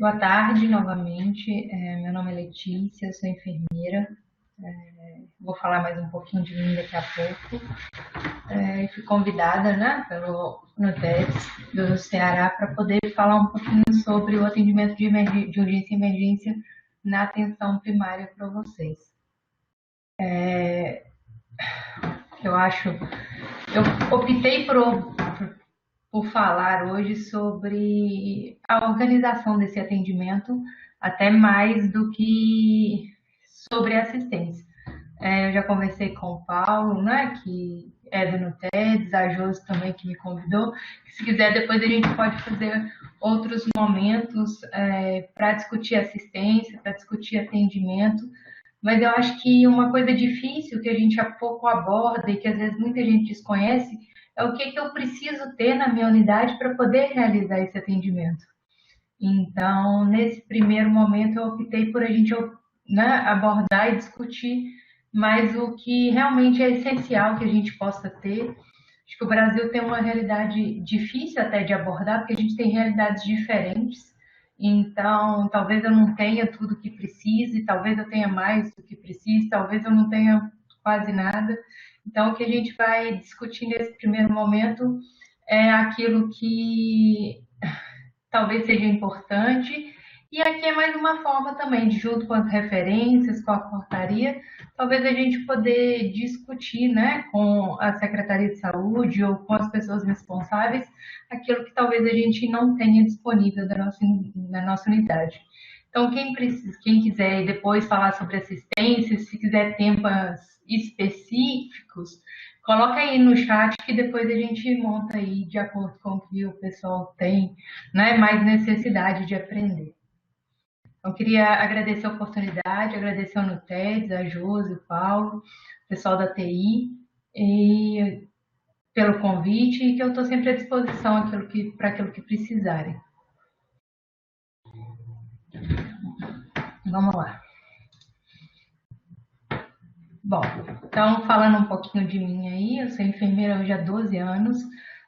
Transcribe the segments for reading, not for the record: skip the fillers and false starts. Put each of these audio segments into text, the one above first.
Boa tarde novamente. Meu nome é Letícia, sou enfermeira. Vou falar mais um pouquinho de mim daqui a pouco. Fui convidada, né, pelo NUTEDS do Ceará para poder falar um pouquinho sobre o atendimento de urgência e emergência na atenção primária para vocês. Eu optei por falar hoje sobre a organização desse atendimento, até mais do que sobre assistência. Eu já conversei com o Paulo, né, que é do NUTEDS, a Josi também que me convidou. Se quiser, depois a gente pode fazer outros momentos para discutir assistência, para discutir atendimento. Mas eu acho que uma coisa difícil que a gente há pouco aborda e que às vezes muita gente desconhece é o que eu preciso ter na minha unidade para poder realizar esse atendimento. Então, nesse primeiro momento, eu optei por a gente, né, abordar e discutir mais o que realmente é essencial que a gente possa ter. Acho que o Brasil tem uma realidade difícil até de abordar, porque a gente tem realidades diferentes. Então, talvez eu não tenha tudo o que precise, talvez eu tenha mais do que precise, talvez eu não tenha quase nada. Então, o que a gente vai discutir nesse primeiro momento é aquilo que talvez seja importante. E aqui é mais uma forma também, de, junto com as referências, com a portaria, talvez a gente poder discutir, né, com a Secretaria de Saúde ou com as pessoas responsáveis, aquilo que talvez a gente não tenha disponível na nossa unidade. Então, quem quiser depois falar sobre assistência, se quiser temas específicos, coloca aí no chat que depois a gente monta aí de acordo com o que o pessoal tem, né, mais necessidade de aprender. Eu queria agradecer a oportunidade, agradecer ao NUTEDS, a Josi, o Paulo, o pessoal da TI, e pelo convite, e que eu estou sempre à disposição para aquilo que precisarem. Vamos lá. Bom, então, falando um pouquinho de mim aí, eu sou enfermeira hoje há 12 anos,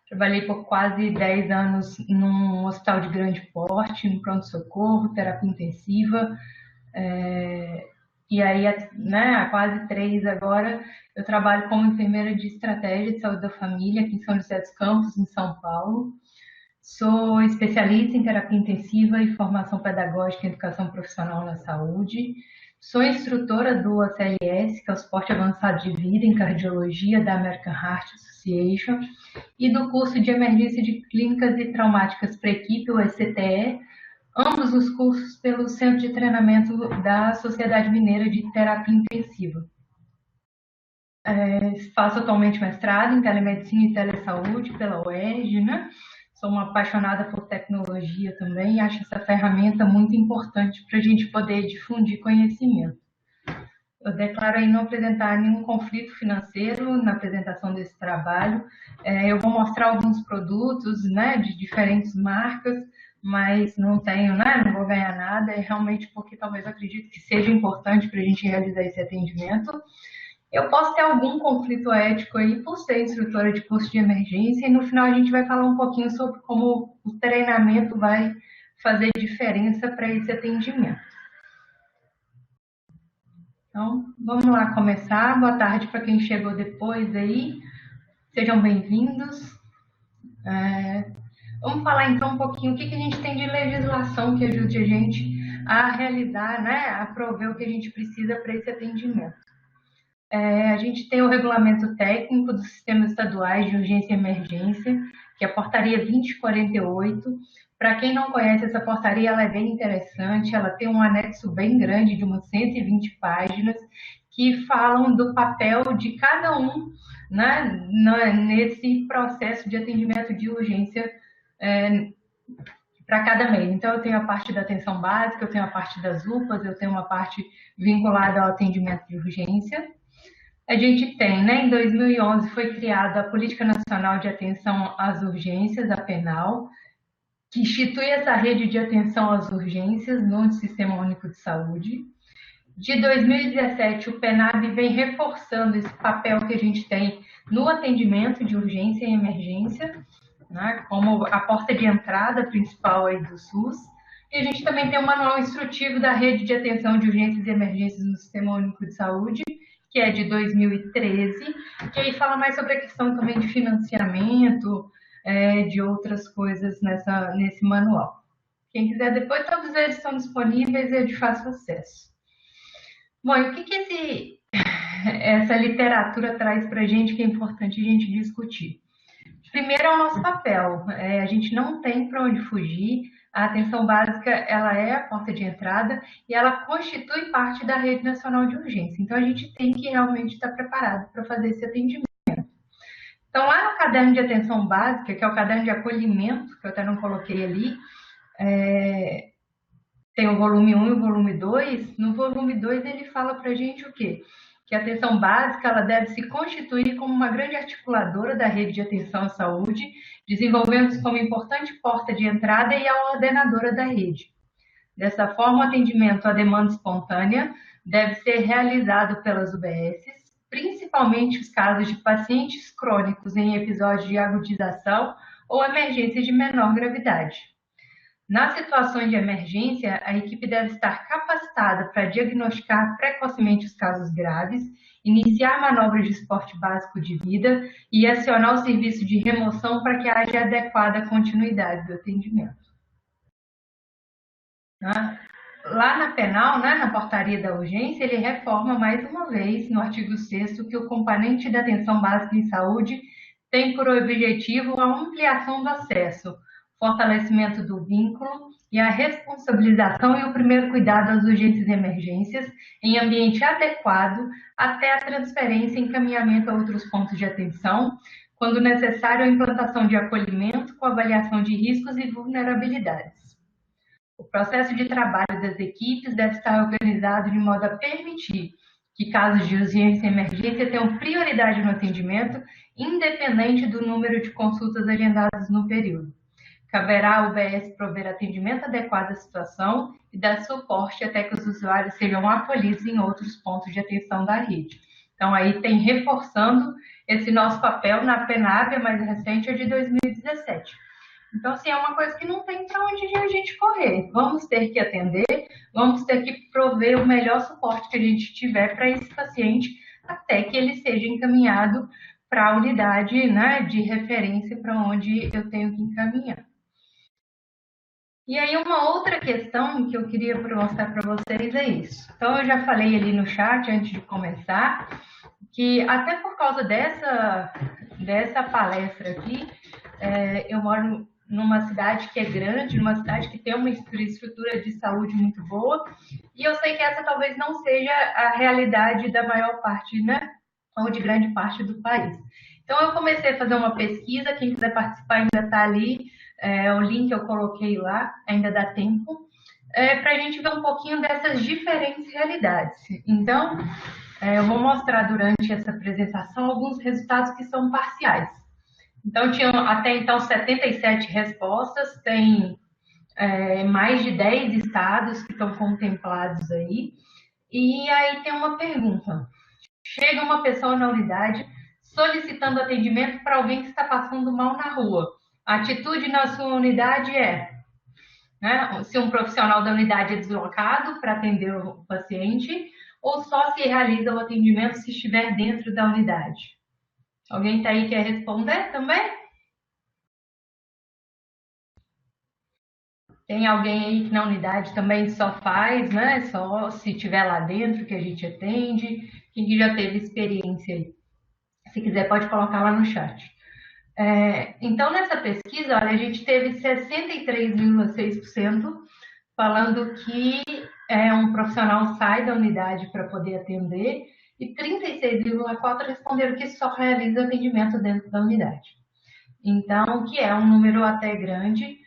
trabalhei por quase 10 anos num hospital de grande porte, no pronto-socorro, terapia intensiva, e aí, né, há quase 3 agora, eu trabalho como enfermeira de estratégia de saúde da família aqui em São José dos Campos, em São Paulo. Sou especialista em terapia intensiva e formação pedagógica em educação profissional na saúde. Sou instrutora do ACLS, que é o Suporte Avançado de Vida em Cardiologia da American Heart Association, e do curso de Emergência de Clínicas e Traumáticas para Equipe, o ECTE, ambos os cursos pelo Centro de Treinamento da Sociedade Mineira de Terapia Intensiva. Faço atualmente mestrado em Telemedicina e Telesaúde pela UERJ, né? Sou uma apaixonada por tecnologia também e acho essa ferramenta muito importante para a gente poder difundir conhecimento. Eu declaro aí não apresentar nenhum conflito financeiro na apresentação desse trabalho. Eu vou mostrar alguns produtos, né, de diferentes marcas, mas não tenho, né, não vou ganhar nada, é realmente porque talvez eu acredito que seja importante para a gente realizar esse atendimento. Eu posso ter algum conflito ético aí por ser instrutora de curso de emergência e no final a gente vai falar um pouquinho sobre como o treinamento vai fazer diferença para esse atendimento. Então, vamos lá começar. Boa tarde para quem chegou depois aí. Sejam bem-vindos. Vamos falar então um pouquinho o que a gente tem de legislação que ajude a gente a realizar, né, a prover o que a gente precisa para esse atendimento. A gente tem o regulamento técnico dos sistemas estaduais de urgência e emergência, que é a portaria 2048. Para quem não conhece essa portaria, ela é bem interessante, ela tem um anexo bem grande de umas 120 páginas, que falam do papel de cada um, né, nesse processo de atendimento de urgência para cada meio. Então, eu tenho a parte da atenção básica, eu tenho a parte das UPAs, eu tenho uma parte vinculada ao atendimento de urgência. A gente tem, né, em 2011 foi criada a Política Nacional de Atenção às Urgências, a PENAL, que institui essa rede de atenção às urgências no Sistema Único de Saúde. De 2017, o PENAB vem reforçando esse papel que a gente tem no atendimento de urgência e emergência, né, como a porta de entrada principal aí do SUS. E a gente também tem o manual instrutivo da Rede de Atenção de Urgências e Emergências no Sistema Único de Saúde, que é de 2013, que aí fala mais sobre a questão também de financiamento, de outras coisas nesse manual. Quem quiser depois, todos eles estão disponíveis e é de fácil acesso. Bom, e o que essa literatura traz para a gente que é importante a gente discutir? Primeiro é o nosso papel. A gente não tem para onde fugir. A atenção básica, ela é a porta de entrada e ela constitui parte da rede nacional de urgência. Então, a gente tem que realmente estar preparado para fazer esse atendimento. Então, lá no caderno de atenção básica, que é o caderno de acolhimento, que eu até não coloquei ali, tem o volume 1 e o volume 2. No volume 2, ele fala para a gente o quê? Que a atenção básica ela deve se constituir como uma grande articuladora da rede de atenção à saúde, desenvolvendo-se como importante porta de entrada e a ordenadora da rede. Dessa forma, o atendimento à demanda espontânea deve ser realizado pelas UBSs, principalmente os casos de pacientes crônicos em episódios de agudização ou emergências de menor gravidade. Nas situações de emergência, a equipe deve estar capacitada para diagnosticar precocemente os casos graves, iniciar manobras de suporte básico de vida e acionar o serviço de remoção para que haja adequada continuidade do atendimento. Lá na penal, na portaria da urgência, ele reforma mais uma vez no artigo 6º que o componente da atenção básica em saúde tem por objetivo a ampliação do acesso, fortalecimento do vínculo e a responsabilização e o primeiro cuidado às urgências e emergências em ambiente adequado até a transferência e encaminhamento a outros pontos de atenção, quando necessário a implantação de acolhimento com avaliação de riscos e vulnerabilidades. O processo de trabalho das equipes deve estar organizado de modo a permitir que casos de urgência e emergência tenham prioridade no atendimento, independente do número de consultas agendadas no período. Caberá ao UBS prover atendimento adequado à situação e dar suporte até que os usuários sejam acolhidos em outros pontos de atenção da rede. Então, aí tem reforçando esse nosso papel na PENAB, a mais recente, é de 2017. Então, assim, é uma coisa que não tem para onde a gente correr. Vamos ter que atender, vamos ter que prover o melhor suporte que a gente tiver para esse paciente até que ele seja encaminhado para a unidade de referência para onde eu tenho que encaminhar. E aí uma outra questão que eu queria mostrar para vocês é isso. Então eu já falei ali no chat antes de começar que até por causa dessa palestra aqui, eu moro numa cidade que é grande, numa cidade que tem uma infraestrutura de saúde muito boa, e eu sei que essa talvez não seja a realidade da maior parte, ou de grande parte do país. Então eu comecei a fazer uma pesquisa, quem quiser participar ainda está ali, o link eu coloquei lá, ainda dá tempo, para a gente ver um pouquinho dessas diferentes realidades. Então, eu vou mostrar durante essa apresentação alguns resultados que são parciais. Então, tinham até então 77 respostas, tem mais de 10 estados que estão contemplados aí. E aí tem uma pergunta. Chega uma pessoa na unidade solicitando atendimento para alguém que está passando mal na rua. A atitude na sua unidade se um profissional da unidade é deslocado para atender o paciente ou só se realiza o atendimento se estiver dentro da unidade. Alguém está aí que quer responder também? Tem alguém aí que na unidade também só faz, só se estiver lá dentro que a gente atende? Quem que já teve experiência aí? Se quiser pode colocar lá no chat. Então, nessa pesquisa, olha, a gente teve 63,6% falando que um profissional sai da unidade para poder atender e 36,4% responderam que só realiza atendimento dentro da unidade. Então, que é um número até grande.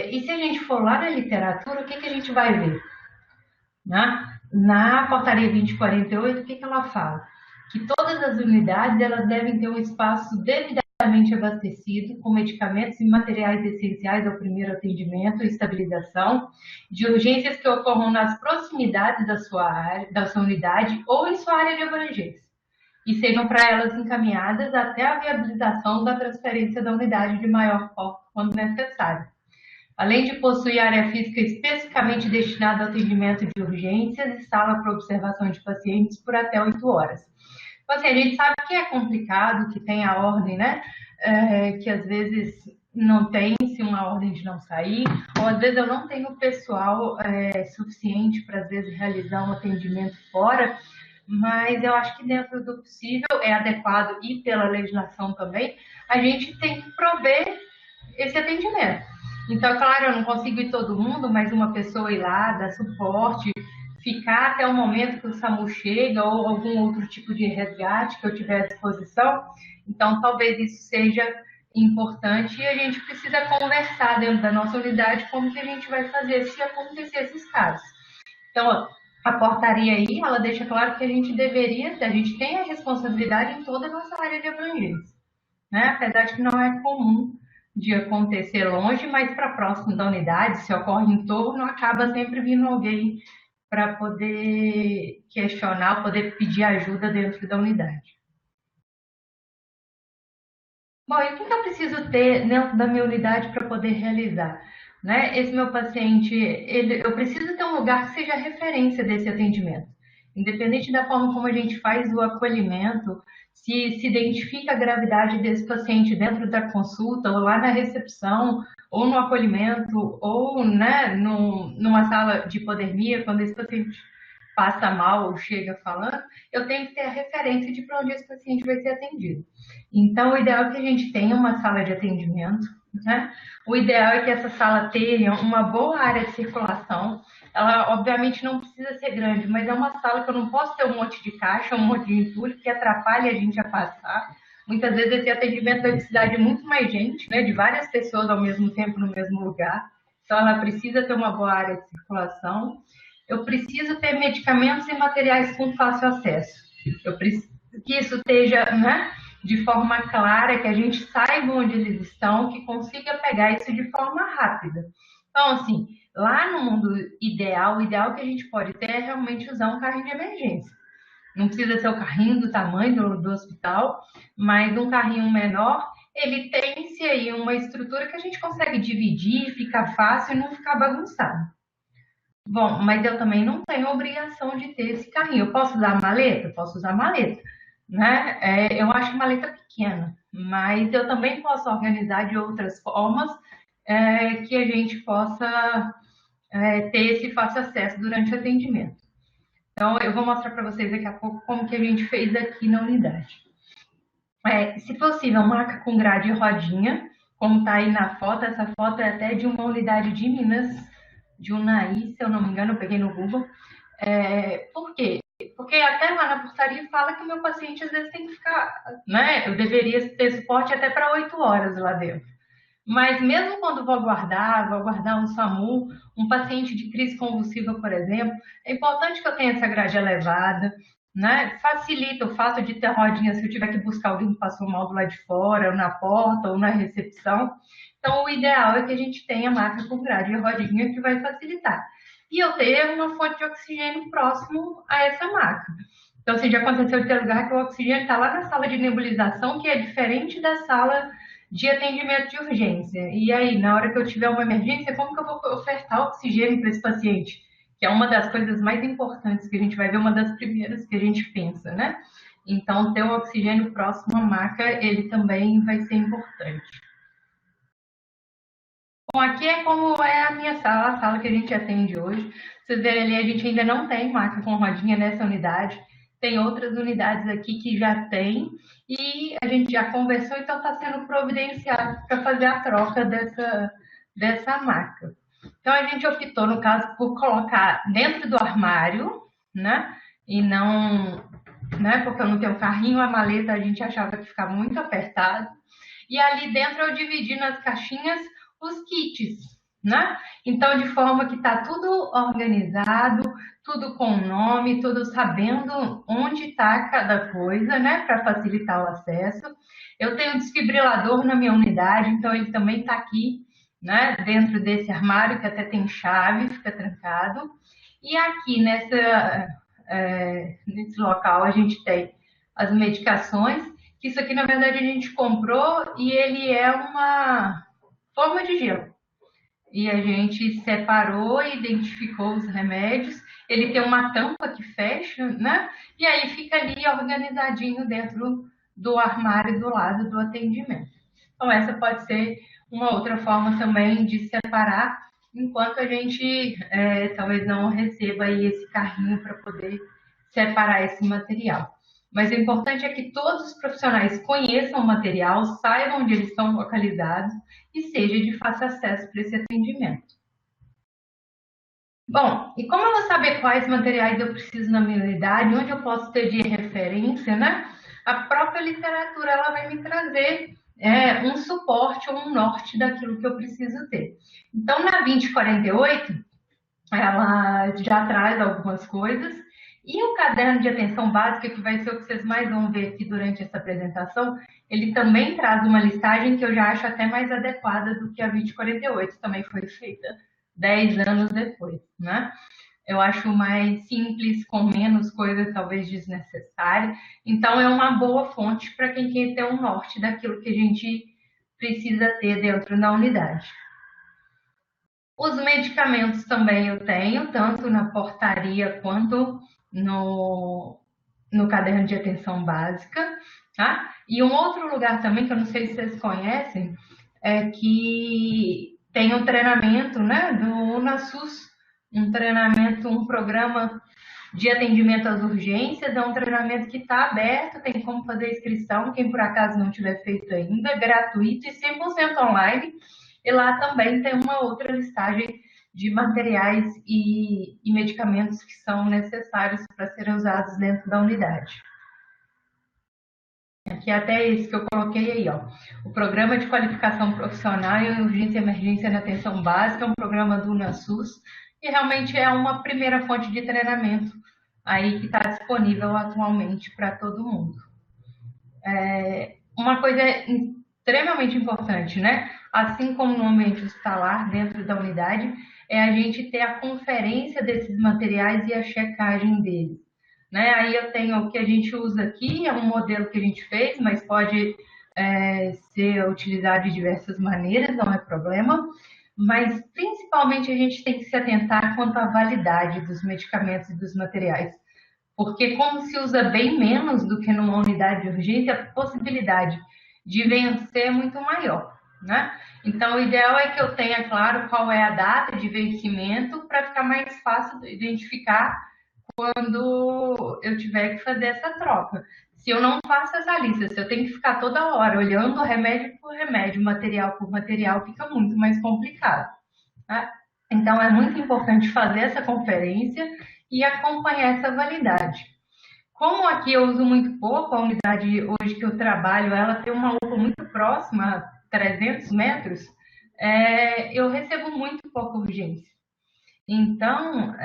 E se a gente for lá na literatura, o que a gente vai ver? Na portaria 2048, o que ela fala? Que todas as unidades elas devem ter um espaço devidamente abastecido com medicamentos e materiais essenciais ao primeiro atendimento e estabilização de urgências que ocorram nas proximidades da sua unidade ou em sua área de abrangência e sejam para elas encaminhadas até a viabilização da transferência da unidade de maior porte quando necessário. além de possuir área física especificamente destinada ao atendimento de urgências e sala para observação de pacientes por até 8 horas. Então, assim, a gente sabe que é complicado, que tem a ordem, né? Que às vezes não tem-se uma ordem de não sair, ou às vezes eu não tenho pessoal suficiente para, às vezes, realizar um atendimento fora, mas eu acho que dentro do possível é adequado e pela legislação também, a gente tem que prover esse atendimento. Então, claro, eu não consigo ir todo mundo, mas uma pessoa ir lá, dar suporte, ficar até o momento que o SAMU chega ou algum outro tipo de resgate que eu tiver à disposição. Então, talvez isso seja importante e a gente precisa conversar dentro da nossa unidade como que a gente vai fazer se acontecer esses casos. Então, a portaria aí, ela deixa claro que a gente tem a responsabilidade em toda a nossa área de abrangência, né? Apesar de que não é comum de acontecer longe, mas para próximo da unidade, se ocorre em torno, acaba sempre vindo alguém para poder questionar, poder pedir ajuda dentro da unidade. Bom, e o que eu preciso ter dentro da minha unidade para poder realizar? Né? Esse meu paciente, eu preciso ter um lugar que seja referência desse atendimento. Independente da forma como a gente faz o acolhimento, se identifica a gravidade desse paciente dentro da consulta, ou lá na recepção, ou no acolhimento, ou né, numa sala de hipodermia, quando esse paciente passa mal ou chega falando, eu tenho que ter a referência de para onde esse paciente vai ser atendido. Então, o ideal é que a gente tenha uma sala de atendimento, né? O ideal é que essa sala tenha uma boa área de circulação. Ela, obviamente, não precisa ser grande, mas é uma sala que eu não posso ter um monte de caixa, um monte de entulho que atrapalhe a gente a passar. Muitas vezes esse atendimento vai precisar de muito mais gente, né? De várias pessoas ao mesmo tempo no mesmo lugar. Então, ela precisa ter uma boa área de circulação. Eu preciso ter medicamentos e materiais com fácil acesso. Eu preciso que isso esteja, né, de forma clara, que a gente saiba onde eles estão, que consiga pegar isso de forma rápida. Então, assim, lá no mundo ideal, o ideal que a gente pode ter é realmente usar um carrinho de emergência. Não precisa ser o carrinho do tamanho do hospital, mas um carrinho menor, ele tem-se aí uma estrutura que a gente consegue dividir, fica fácil e não ficar bagunçado. Bom, mas eu também não tenho obrigação de ter esse carrinho. Eu posso usar maleta? Posso usar maleta, né? Eu acho maleta pequena, mas eu também posso organizar de outras formas que a gente possa ter esse fácil acesso durante o atendimento. Então, eu vou mostrar para vocês daqui a pouco como que a gente fez aqui na unidade. Se possível, maca com grade e rodinha, como está aí na foto. Essa foto é até de uma unidade de Minas, de Unai, se eu não me engano, eu peguei no Google. Por quê? Porque até lá na portaria fala que o meu paciente às vezes tem que ficar, né? Eu deveria ter suporte até para 8 horas lá dentro. Mas mesmo quando vou aguardar um SAMU, um paciente de crise convulsiva, por exemplo, é importante que eu tenha essa grade elevada, né? Facilita o fato de ter rodinha se eu tiver que buscar alguém que passou mal do lado de fora, ou na porta, ou na recepção. Então, o ideal é que a gente tenha maca com grade e rodinha que vai facilitar. E eu ter uma fonte de oxigênio próximo a essa maca. Então, assim, já aconteceu de ter lugar que o oxigênio está lá na sala de nebulização, que é diferente da sala de atendimento de urgência. E aí, na hora que eu tiver uma emergência, como que eu vou ofertar oxigênio para esse paciente? Que é uma das coisas mais importantes que a gente vai ver, uma das primeiras que a gente pensa, né? Então, ter o oxigênio próximo à maca, ele também vai ser importante. Bom, aqui é como é a minha sala, a sala que a gente atende hoje. Vocês verem ali, a gente ainda não tem maca com rodinha nessa unidade. Tem outras unidades aqui que já tem e a gente já conversou, então está sendo providenciado para fazer a troca dessa maca. Então a gente optou, no caso, por colocar dentro do armário, né? E não, né? Porque eu não tenho carrinho, a maleta a gente achava que ficava muito apertado. E ali dentro eu dividi nas caixinhas os kits, né? Então, de forma que está tudo organizado, tudo com nome, tudo sabendo onde está cada coisa, né? Para facilitar o acesso. Eu tenho um desfibrilador na minha unidade, então ele também está aqui, né? Dentro desse armário, que até tem chave, fica trancado. E aqui nesse local a gente tem as medicações, que isso aqui na verdade a gente comprou e ele é uma forma de gelo. e a gente separou e identificou os remédios. Ele tem uma tampa que fecha, né? E aí fica ali organizadinho dentro do armário do lado do atendimento. Então, essa pode ser uma outra forma também de separar, enquanto a gente talvez não receba aí esse carrinho para poder separar esse material. Mas o importante é que todos os profissionais conheçam o material, saibam onde eles estão localizados e seja de fácil acesso para esse atendimento. Bom, e como eu vou saber quais materiais eu preciso na minha unidade, onde eu posso ter de referência, né? A própria literatura ela vai me trazer um suporte ou um norte daquilo que eu preciso ter. Então, na 2048, ela já traz algumas coisas, e o caderno de atenção básica, que vai ser o que vocês mais vão ver aqui durante essa apresentação, ele também traz uma listagem que eu já acho até mais adequada do que a 2048, também foi feita 10 anos depois, né? Eu acho mais simples, com menos coisas talvez desnecessárias. Então, é uma boa fonte para quem quer ter um norte daquilo que a gente precisa ter dentro da unidade. Os medicamentos também eu tenho, tanto na portaria quanto no caderno de atenção básica, tá? E um outro lugar também, que eu não sei se vocês conhecem, é que tem um treinamento, né, do UNASUS, um treinamento, um programa de atendimento às urgências, é um treinamento que está aberto, tem como fazer inscrição, quem por acaso não tiver feito ainda, é gratuito e 100% online, e lá também tem uma outra listagem de materiais e medicamentos que são necessários para serem usados dentro da unidade. Aqui até esse que eu coloquei aí, ó. O Programa de Qualificação Profissional em Urgência e Emergência na Atenção Básica é um programa do UNASUS e realmente é uma primeira fonte de treinamento aí que está disponível atualmente para todo mundo. Uma coisa extremamente importante, né? Assim como no ambiente hospitalar, dentro da unidade, é a gente ter a conferência desses materiais e a checagem deles. Né? Aí eu tenho o que a gente usa aqui, é um modelo que a gente fez, mas pode ser utilizado de diversas maneiras, não é problema. Mas principalmente a gente tem que se atentar quanto à validade dos medicamentos e dos materiais. Porque como se usa bem menos do que numa unidade de urgência, a possibilidade de vencer é muito maior, né? Então, o ideal é que eu tenha claro qual é a data de vencimento para ficar mais fácil de identificar quando eu tiver que fazer essa troca. Se eu não faço essa lista, se eu tenho que ficar toda hora olhando remédio por remédio, material por material, fica muito mais complicado. Tá? Então, é muito importante fazer essa conferência e acompanhar essa validade. Como aqui eu uso muito pouco, a unidade hoje que eu trabalho, ela tem uma UPA muito próxima, a 300 metros, eu recebo muito pouca urgência. Então,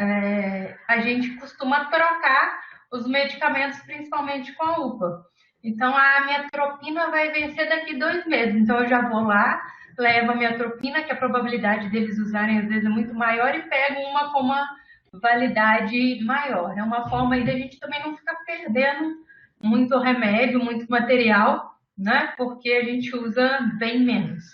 a gente costuma trocar os medicamentos, principalmente com a UPA. Então, a minha tropina vai vencer daqui 2 meses. Então, eu já vou lá, levo a minha tropina, que a probabilidade deles usarem às vezes é muito maior, e pego uma com uma validade maior. É uma forma aí da gente também não ficar perdendo muito remédio, muito material, né? Porque a gente usa bem menos.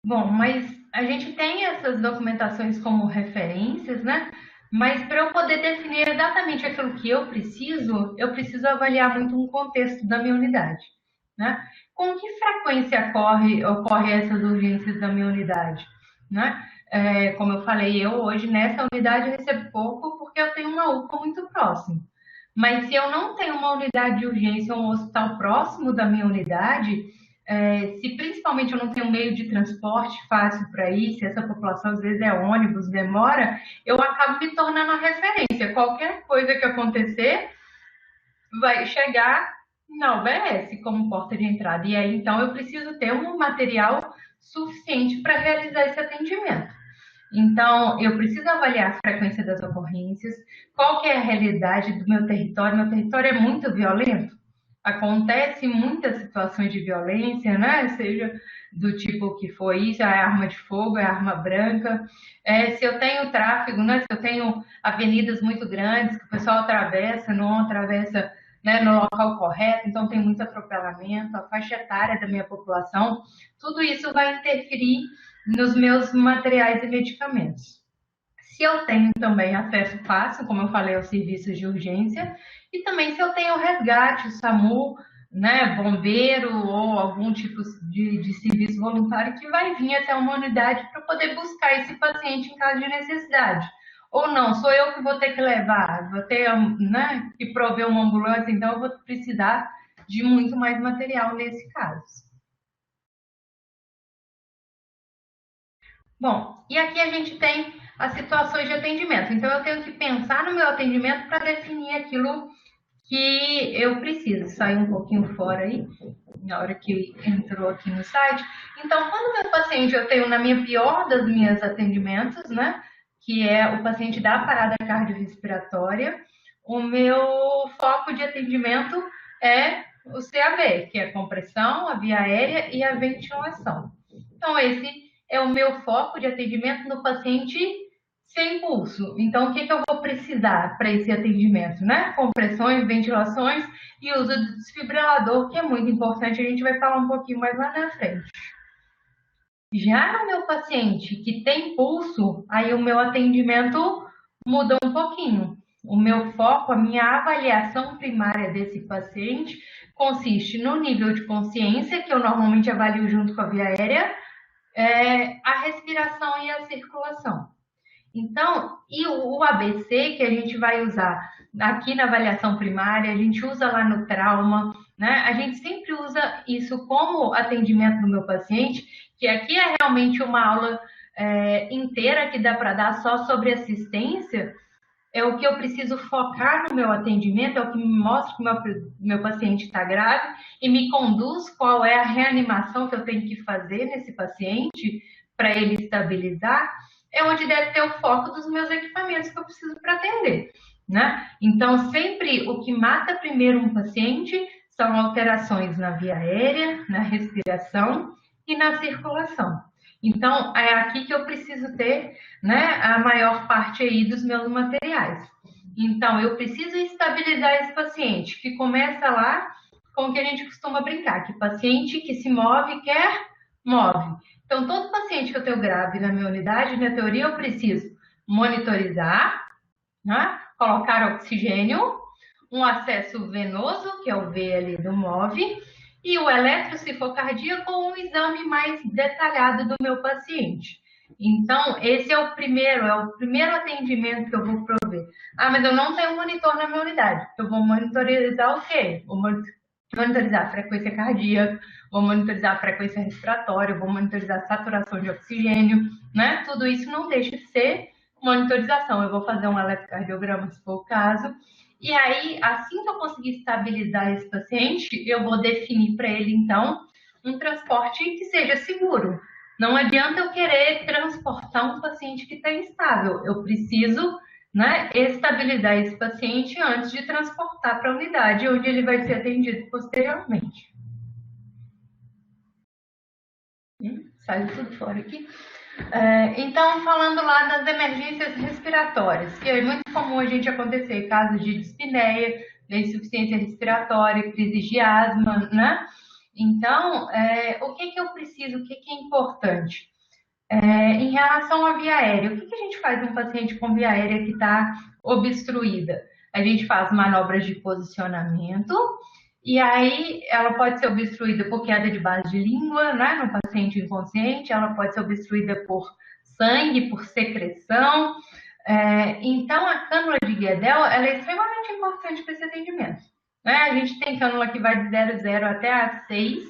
Bom, mas a gente tem essas documentações como referências, né? Mas para eu poder definir exatamente aquilo que eu preciso avaliar muito um contexto da minha unidade, né? Com que frequência ocorre essas urgências da minha unidade, né? Como eu falei, eu hoje nessa unidade recebo pouco porque eu tenho uma UPA muito próxima. Mas se eu não tenho uma unidade de urgência ou um hospital próximo da minha unidade, se principalmente eu não tenho meio de transporte fácil para ir, se essa população às vezes é ônibus, demora, eu acabo me tornando a referência. Qualquer coisa que acontecer vai chegar na UBS como porta de entrada. E aí, então, eu preciso ter um material suficiente para realizar esse atendimento. Então, eu preciso avaliar a frequência das ocorrências, qual que é a realidade do meu território. Meu território é muito violento, acontece muitas situações de violência, né? Seja do tipo que foi isso, é arma de fogo, é arma branca. Se eu tenho tráfego, né? Se eu tenho avenidas muito grandes que o pessoal atravessa, não atravessa né, no local correto, então tem muito atropelamento, a faixa etária da minha população, tudo isso vai interferir nos meus materiais e medicamentos. Se eu tenho também acesso fácil, como eu falei, aos serviços de urgência, e também se eu tenho resgate, SAMU, né, bombeiro ou algum tipo de serviço voluntário que vai vir até uma unidade para poder buscar esse paciente em caso de necessidade. Ou não, sou eu que vou ter que levar, vou ter, né, que prover uma ambulância, então eu vou precisar de muito mais material nesse caso. Bom, e aqui a gente tem as situações de atendimento. Então, eu tenho que pensar no meu atendimento para definir aquilo que eu preciso. Sair um pouquinho fora aí, na hora que entrou aqui no site. Então, quando meu paciente, eu tenho na minha pior das minhas atendimentos, né? Que é o paciente da parada cardiorrespiratória, o meu foco de atendimento é o CAB, que é a compressão, a via aérea e a ventilação. Então, esse é o meu foco de atendimento no paciente sem pulso. Então, o que eu vou precisar para esse atendimento, né? Compressões, ventilações e uso do desfibrilador, que é muito importante, a gente vai falar um pouquinho mais lá na frente. Já no meu paciente que tem pulso, aí o meu atendimento muda um pouquinho. O meu foco, a minha avaliação primária desse paciente consiste no nível de consciência, que eu normalmente avalio junto com a via aérea, a respiração e a circulação. Então, e o ABC que a gente vai usar aqui na avaliação primária, a gente usa lá no trauma, né? A gente sempre usa isso como atendimento do meu paciente, que aqui é realmente uma aula inteira que dá para dar só sobre assistência, é o que eu preciso focar no meu atendimento, é o que me mostra que o meu paciente está grave e me conduz qual é a reanimação que eu tenho que fazer nesse paciente para ele estabilizar, é onde deve ter o foco dos meus equipamentos que eu preciso para atender, né? Então, sempre o que mata primeiro um paciente são alterações na via aérea, na respiração e na circulação. Então, é aqui que eu preciso ter, né, a maior parte aí dos meus materiais. Então, eu preciso estabilizar esse paciente, que começa lá com o que a gente costuma brincar, que paciente que se move quer, move. Então, todo paciente que eu tenho grave na minha unidade, na teoria, eu preciso monitorizar, né, colocar oxigênio, um acesso venoso, que é o V ali do MOVE, e o eletrocifocardíaco com um exame mais detalhado do meu paciente. Então, esse é o primeiro atendimento que eu vou prover. Ah, mas eu não tenho monitor na minha unidade. Eu vou monitorizar o quê? Vou monitorizar a frequência cardíaca, vou monitorizar a frequência respiratória, vou monitorizar a saturação de oxigênio, né? Tudo isso não deixa de ser monitorização. Eu vou fazer um eletrocardiograma, se for o caso, e aí, assim que eu conseguir estabilizar esse paciente, eu vou definir para ele, então, um transporte que seja seguro. Não adianta eu querer transportar um paciente que está instável. Eu preciso, né, estabilizar esse paciente antes de transportar para a unidade, onde ele vai ser atendido posteriormente. Saiu tudo fora aqui. Então, falando lá das emergências respiratórias, que é muito comum a gente acontecer casos de dispneia, de insuficiência respiratória, crise de asma, né? Então, o que eu preciso, o que é importante? Em relação à via aérea, o que a gente faz num paciente com via aérea que está obstruída? A gente faz manobras de posicionamento, e aí ela pode ser obstruída por queda de base de língua, né, no paciente inconsciente, ela pode ser obstruída por sangue, por secreção. Então, a cânula de Guedel, ela é extremamente importante para esse atendimento. Né? A gente tem cânula que vai de 0,0 até a 6,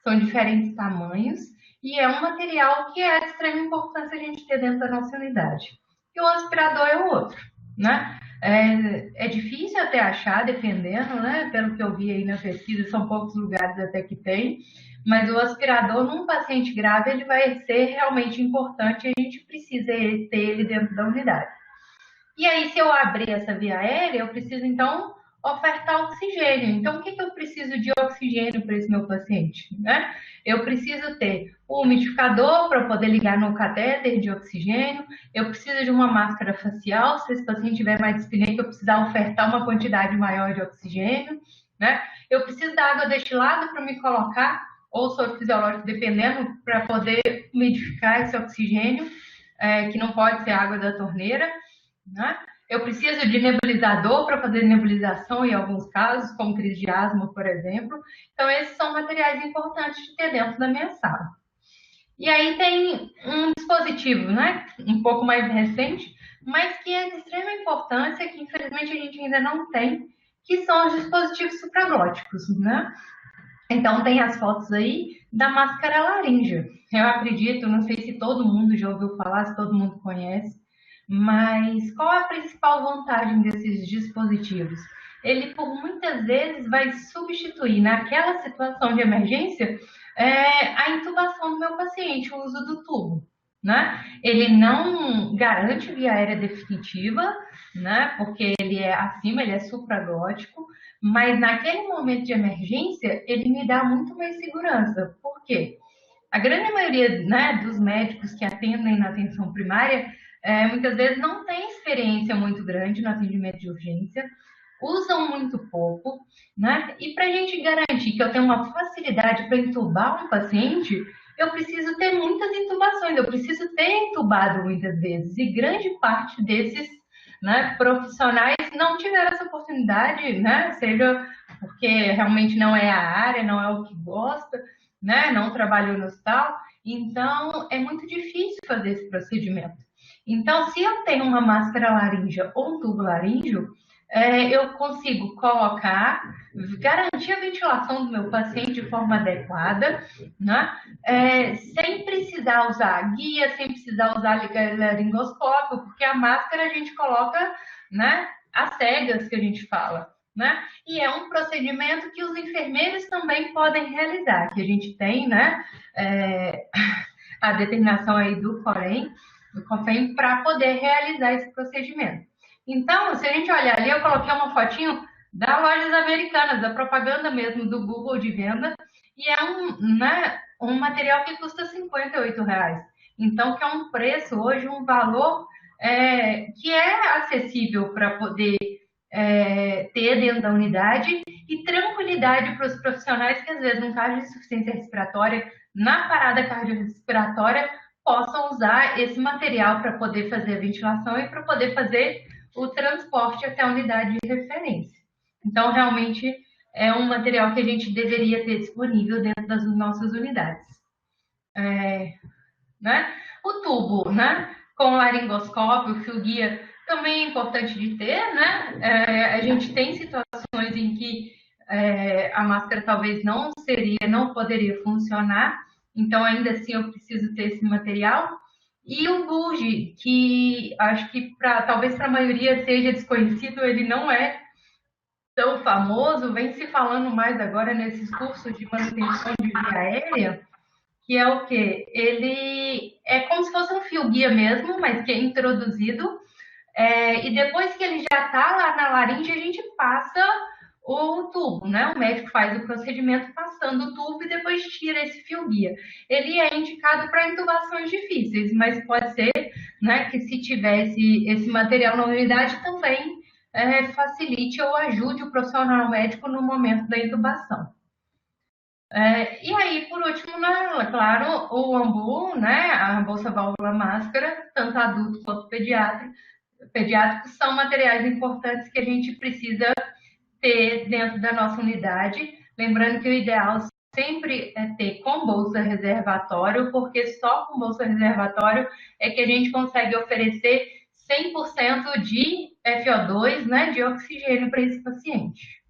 são diferentes tamanhos, e é um material que é de extrema importância a gente ter dentro da nossa unidade. E o aspirador é o outro, né? É difícil até achar, dependendo, né? Pelo que eu vi aí na pesquisa, são poucos lugares até que tem, mas o aspirador, num paciente grave, ele vai ser realmente importante e a gente precisa ter ele dentro da unidade. E aí, se eu abrir essa via aérea, eu preciso, então, ofertar oxigênio. Então, o que eu preciso de oxigênio para esse meu paciente, né? Eu preciso ter um umidificador para poder ligar no catéter de oxigênio, eu preciso de uma máscara facial, se esse paciente tiver mais dispneia, eu precisar ofertar uma quantidade maior de oxigênio, né? Eu preciso da água destilada para me colocar, ou soro fisiológico, dependendo, para poder umidificar esse oxigênio, que não pode ser água da torneira, né? Eu preciso de nebulizador para fazer nebulização em alguns casos, como crise de asma, por exemplo. Então, esses são materiais importantes de ter dentro da minha sala. E aí tem um dispositivo, né, um pouco mais recente, mas que é de extrema importância, que infelizmente a gente ainda não tem, que são os dispositivos supraglóticos, né? Então tem as fotos aí da máscara laríngea. Eu acredito, não sei se todo mundo já ouviu falar, se todo mundo conhece, mas qual é a principal vantagem desses dispositivos? Ele, por muitas vezes, vai substituir, naquela situação de emergência, a intubação do meu paciente, o uso do tubo, né? Ele não garante via aérea definitiva, né? Porque ele é acima, ele é supraglótico, mas naquele momento de emergência, ele me dá muito mais segurança. Por quê? A grande maioria, né, dos médicos que atendem na atenção primária, muitas vezes não tem experiência muito grande no atendimento de urgência, usam muito pouco, né? E para a gente garantir que eu tenho uma facilidade para intubar um paciente, eu preciso ter muitas intubações, eu preciso ter intubado muitas vezes, e grande parte desses, né, profissionais não tiveram essa oportunidade, né? Seja porque realmente não é a área, não é o que gosta, né? Não trabalhou no hospital, então é muito difícil fazer esse procedimento. Então, se eu tenho uma máscara laríngea ou um tubo laríngeo, eu consigo colocar, garantir a ventilação do meu paciente de forma adequada, né? Sem precisar usar guia, sem precisar usar laringoscópio, porque a máscara a gente coloca, né, às cegas, que a gente fala, né? E é um procedimento que os enfermeiros também podem realizar, que a gente tem, né, a determinação aí do COFEM para poder realizar esse procedimento. Então, se a gente olhar ali, eu coloquei uma fotinho da Lojas Americanas, da propaganda mesmo do Google de venda, e é um material que custa R$ 58. Então, que é um preço hoje, um valor que é acessível para poder ter dentro da unidade e tranquilidade para os profissionais que, às vezes, num caso de insuficiência respiratória, na parada cardiorrespiratória, possam usar esse material para poder fazer a ventilação e para poder fazer o transporte até a unidade de referência. Então, realmente, é um material que a gente deveria ter disponível dentro das nossas unidades. Né? O tubo, né? Com o laringoscópio, o fio guia, também é importante de ter, né? A gente tem situações em que a máscara talvez não poderia funcionar, então ainda assim eu preciso ter esse material. E o Buge, que acho que talvez para a maioria seja desconhecido, ele não é tão famoso, vem se falando mais agora nesses cursos de manutenção de via aérea, que é o quê? Ele é como se fosse um fio guia mesmo, mas que é introduzido, e depois que ele já está lá na laringe, a gente passa o tubo, né? O médico faz o procedimento passando o tubo e depois tira esse fio guia. Ele é indicado para intubações difíceis, mas pode ser, né, que se tivesse esse material na unidade também facilite ou ajude o profissional médico no momento da intubação. E aí, por último, né, claro, o AMBU, né, a bolsa válvula máscara, tanto adulto quanto pediátrico, são materiais importantes que a gente precisa ter dentro da nossa unidade. Lembrando que o ideal sempre é ter com bolsa reservatório, porque só com bolsa reservatório é que a gente consegue oferecer 100% de FO2, né, de oxigênio para esse paciente.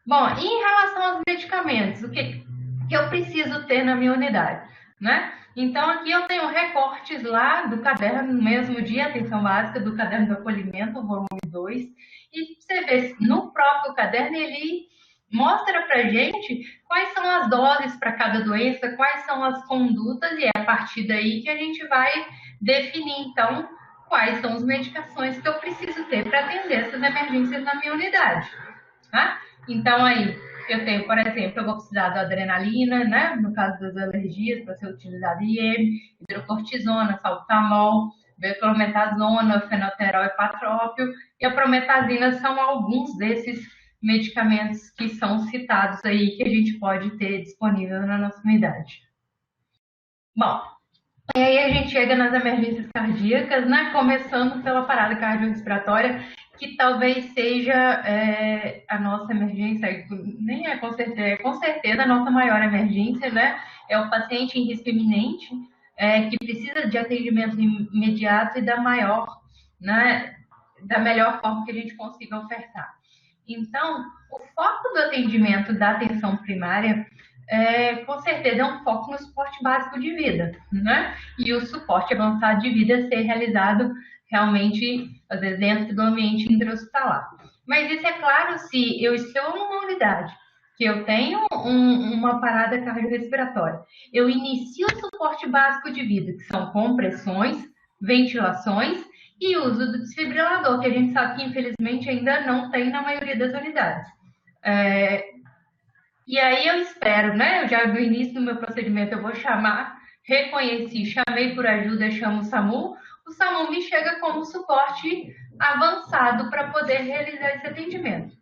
Bom, e em relação aos medicamentos, o que eu preciso ter na minha unidade, né? Então, aqui eu tenho recortes lá do caderno mesmo de atenção básica, do caderno do acolhimento, volume 2, e você vê, no próprio caderno, ele mostra pra gente quais são as doses para cada doença, quais são as condutas, e é a partir daí que a gente vai definir, então, quais são as medicações que eu preciso ter para atender essas emergências na minha unidade. Tá? Então, aí, eu tenho, por exemplo, eu vou precisar da adrenalina, né? No caso das alergias, para ser utilizado IM, hidrocortisona, salbutamol, beclometasona, fenoterol e patrópio, e a prometazina são alguns desses medicamentos que são citados aí que a gente pode ter disponível na nossa unidade. Bom, e aí a gente chega nas emergências cardíacas, né? Começando pela parada cardiorrespiratória, que talvez seja a nossa emergência, nem é com certeza a nossa maior emergência, né? É o paciente em risco iminente, que precisa de atendimento imediato e da maior, né? Da melhor forma que a gente consiga ofertar. Então, o foco do atendimento da atenção primária com certeza é um foco no suporte básico de vida, né? E o suporte avançado de vida ser realizado realmente, às vezes, dentro do ambiente intra-hospitalar. Mas isso é claro se eu estou numa unidade que eu tenho uma parada cardiorrespiratória. Eu inicio o suporte básico de vida, que são compressões, ventilações e uso do desfibrilador, que a gente sabe que, infelizmente, ainda não tem na maioria das unidades. E aí eu espero, né? Eu já no início do meu procedimento eu vou chamar, reconheci, chamei por ajuda, chamo o SAMU me chega como suporte avançado para poder realizar esse atendimento.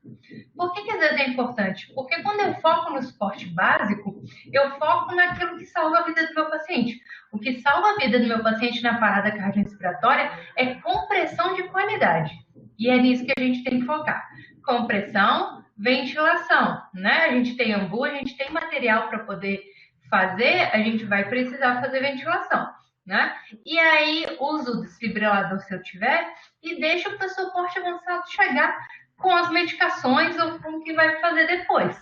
Por que às vezes é importante? Porque quando eu foco no suporte básico, eu foco naquilo que salva a vida do meu paciente. O que salva a vida do meu paciente na parada cardiorrespiratória é compressão de qualidade. E é nisso que a gente tem que focar. Compressão, ventilação, né? A gente tem ambu, a gente tem material para poder fazer, a gente vai precisar fazer ventilação, né? E aí, uso o desfibrilador se eu tiver e deixo para o suporte avançado chegar com as medicações ou com o que vai fazer depois.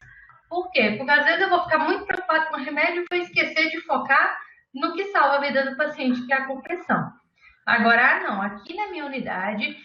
Por quê? Porque às vezes eu vou ficar muito preocupado com o remédio e vou esquecer de focar no que salva a vida do paciente, que é a compressão. Agora, não, aqui na minha unidade,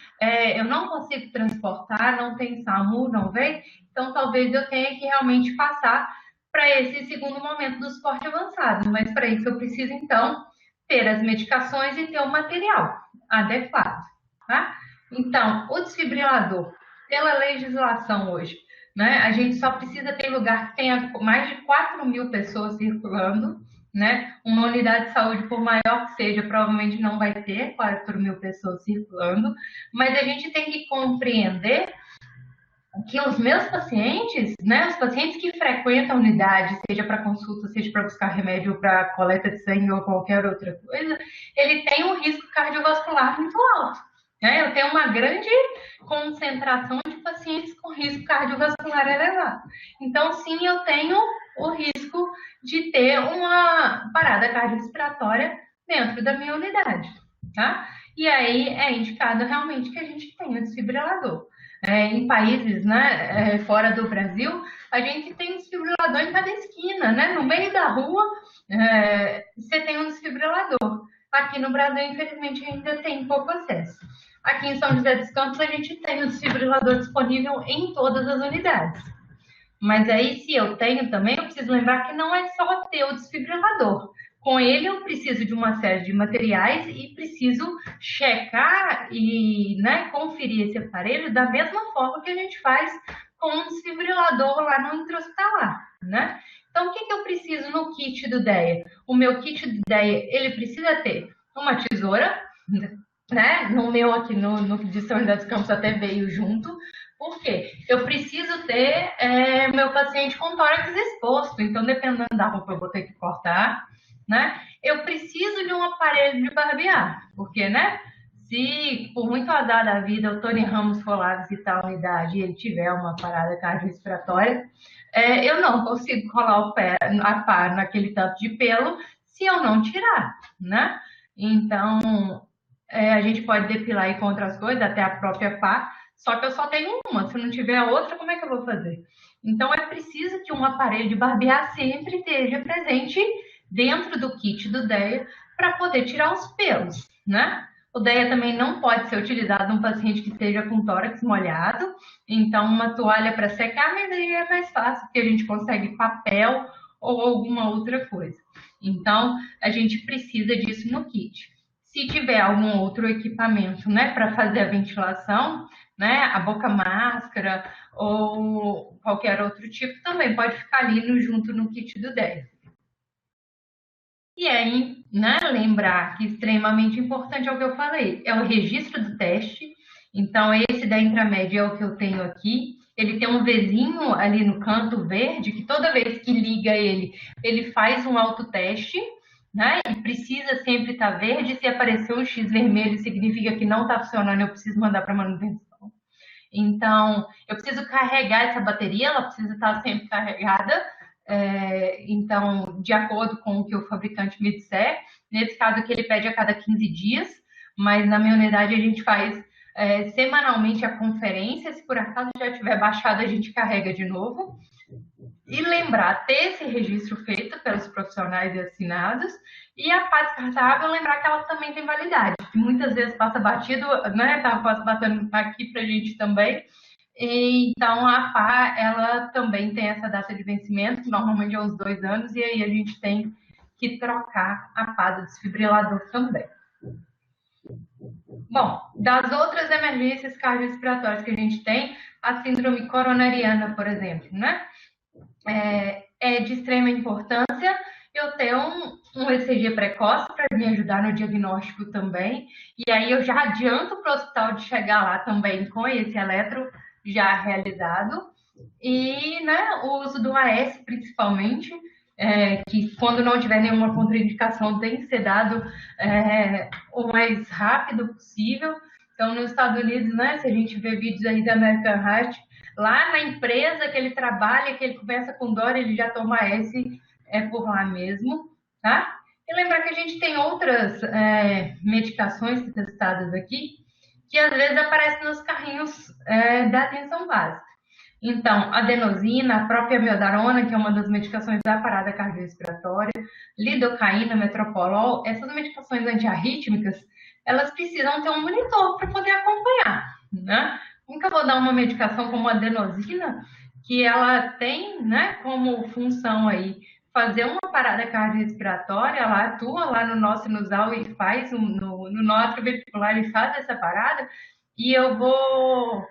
eu não consigo transportar, não tem SAMU, não vem, então talvez eu tenha que realmente passar para esse segundo momento do suporte avançado, mas para isso eu preciso, então, ter as medicações e ter o material adequado, tá? Então, o desfibrilador, pela legislação hoje, né, a gente só precisa ter lugar que tenha mais de 4.000 pessoas circulando, né? Uma unidade de saúde, por maior que seja, provavelmente não vai ter 4.000 pessoas circulando, mas a gente tem que compreender que os meus pacientes, né, os pacientes que frequentam a unidade, seja para consulta, seja para buscar remédio ou para coleta de sangue ou qualquer outra coisa, ele tem um risco cardiovascular muito alto. Né? Eu tenho uma grande concentração de pacientes com risco cardiovascular elevado. Então, sim, eu tenho o risco de ter uma parada cardiorrespiratória dentro da minha unidade. Tá? E aí é indicado realmente que a gente tenha desfibrilador. Em países, né, fora do Brasil, a gente tem um desfibrilador em cada esquina, né? No meio da rua, você tem um desfibrilador. Aqui no Brasil, infelizmente, ainda tem pouco acesso. Aqui em São José dos Campos, a gente tem o desfibrilador disponível em todas as unidades. Mas aí, se eu tenho também, eu preciso lembrar que não é só ter o desfibrilador. Com ele, eu preciso de uma série de materiais e preciso checar e, né, conferir esse aparelho da mesma forma que a gente faz com um desfibrilador lá no intra-hospitalar, né? Então, o que eu preciso no kit do DEA? O meu kit do DEA, ele precisa ter uma tesoura, né? No meu aqui, no de São José dos Campos até veio junto. Por quê? Eu preciso ter meu paciente com tórax exposto, então, dependendo da roupa, eu vou ter que cortar. Né? Eu preciso de um aparelho de barbear, porque, né? Se por muito azar da vida o Tony Ramos for lá visitar a unidade e ele tiver uma parada cardiorrespiratória, eu não consigo colar o pé, a pá naquele tanto de pelo se eu não tirar, né? Então, a gente pode depilar aí com outras coisas, até a própria pá, só que eu só tenho uma, se não tiver a outra, como é que eu vou fazer? Então, é preciso que um aparelho de barbear sempre esteja presente dentro do kit do DEA para poder tirar os pelos, né? O DEA também não pode ser utilizado num paciente que esteja com tórax molhado, então uma toalha para secar, mas aí é mais fácil, porque a gente consegue papel ou alguma outra coisa. Então, a gente precisa disso no kit. Se tiver algum outro equipamento, né, para fazer a ventilação, né, a boca máscara ou qualquer outro tipo, também pode ficar ali junto no kit do 10. E aí, né, lembrar que extremamente importante é o que eu falei, é o registro do teste. Então, esse da Intramed é o que eu tenho aqui. Ele tem um Vzinho ali no canto verde, que toda vez que liga ele, ele faz um autoteste, né? E precisa sempre estar verde. Se aparecer um X vermelho, significa que não está funcionando, eu preciso mandar para manutenção. Então, eu preciso carregar essa bateria, ela precisa estar sempre carregada. Então, de acordo com o que o fabricante me disser, nesse caso aqui ele pede a cada 15 dias, mas na minha unidade a gente faz semanalmente a conferência, se por acaso já tiver baixado a gente carrega de novo. E lembrar, ter esse registro feito pelos profissionais e assinados, e a pá descartável, lembrar que ela também tem validade, que muitas vezes passa batido, né, tá batendo aqui pra gente também. Então, a pá, ela também tem essa data de vencimento, que normalmente é uns 2 anos, e aí a gente tem que trocar a pá do desfibrilador também. Bom, das outras emergências cardiorrespiratórias que a gente tem, a síndrome coronariana, por exemplo, né? É de extrema importância eu ter um ECG precoce para me ajudar no diagnóstico também. E aí eu já adianto para o hospital de chegar lá também com esse eletro já realizado. E né, o uso do AS, principalmente, que quando não tiver nenhuma contraindicação tem que ser dado o mais rápido possível. Então, nos Estados Unidos, né, se a gente vê vídeos aí da American Heart, lá na empresa que ele trabalha, que ele começa com dor, ele já toma S por lá mesmo, tá? E lembrar que a gente tem outras medicações testadas aqui, que às vezes aparecem nos carrinhos da atenção básica. Então, adenosina, a própria amiodarona, que é uma das medicações da parada cardiorrespiratória, lidocaína, metoprolol, essas medicações antiarrítmicas, elas precisam ter um monitor para poder acompanhar, né? Nunca vou dar uma medicação como a adenosina, que ela tem, né, como função aí fazer uma parada cardiorrespiratória, ela atua lá no nó sinusal e faz no nó atrioventricular e faz essa parada, e eu vou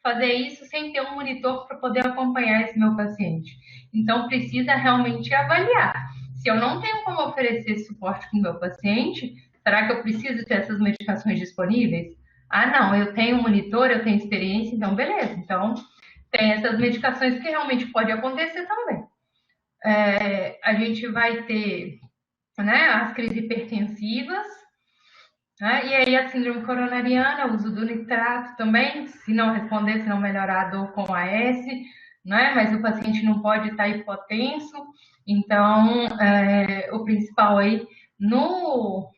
fazer isso sem ter um monitor para poder acompanhar esse meu paciente. Então, precisa realmente avaliar. Se eu não tenho como oferecer esse suporte para o meu paciente, será que eu preciso ter essas medicações disponíveis? Ah, não, eu tenho um monitor, eu tenho experiência, então beleza. Então, tem essas medicações que realmente pode acontecer também. A gente vai ter, né, as crises hipertensivas, né? E aí a síndrome coronariana, o uso do nitrato também, se não responder, se não melhorar a dor com AS, né? Mas o paciente não pode estar hipotenso. Então, o principal aí no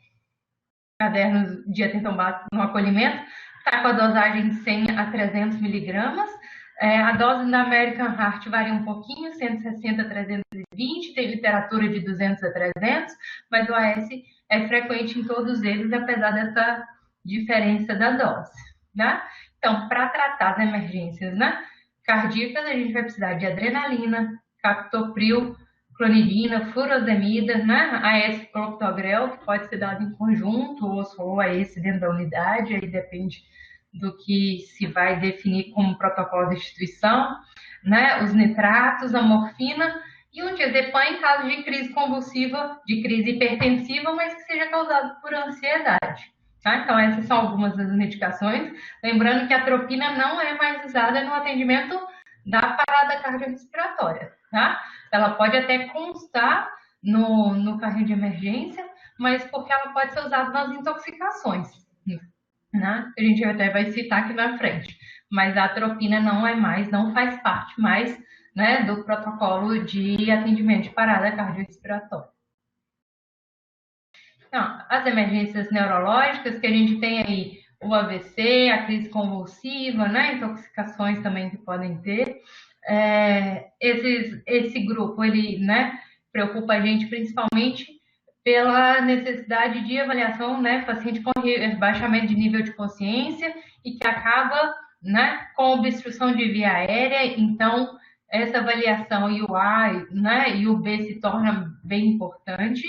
caderno de atenção básica no acolhimento está com a dosagem de 100 a 300 miligramas. A dose da American Heart varia um pouquinho, 160 a 320, tem literatura de 200 a 300, mas o AS é frequente em todos eles, apesar dessa diferença da dose, né? Então, para tratar as emergências, né, cardíacas, a gente vai precisar de adrenalina, captopril, clonidina, furosemida, né, AS clopidogrel, que pode ser dado em conjunto ou só AS dentro da unidade, aí depende do que se vai definir como protocolo de instituição, né, os nitratos, a morfina e um diazepam em caso de crise convulsiva, de crise hipertensiva, mas que seja causado por ansiedade. Tá? Então, essas são algumas das medicações. Lembrando que a atropina não é mais usada no atendimento da parada cardiorrespiratória. Tá? Ela pode até constar no carrinho de emergência, mas porque ela pode ser usada nas intoxicações. Né? A gente até vai citar aqui na frente. Mas a atropina não faz parte mais, né, do protocolo de atendimento de parada cardiorrespiratória. Então, as emergências neurológicas, que a gente tem aí o AVC, a crise convulsiva, né, intoxicações também que podem ter. Esse grupo, ele, né, preocupa a gente principalmente pela necessidade de avaliação, né, paciente com rebaixamento de nível de consciência e que acaba, né, com obstrução de via aérea. Então, essa avaliação e o A, né, e o B se torna bem importante.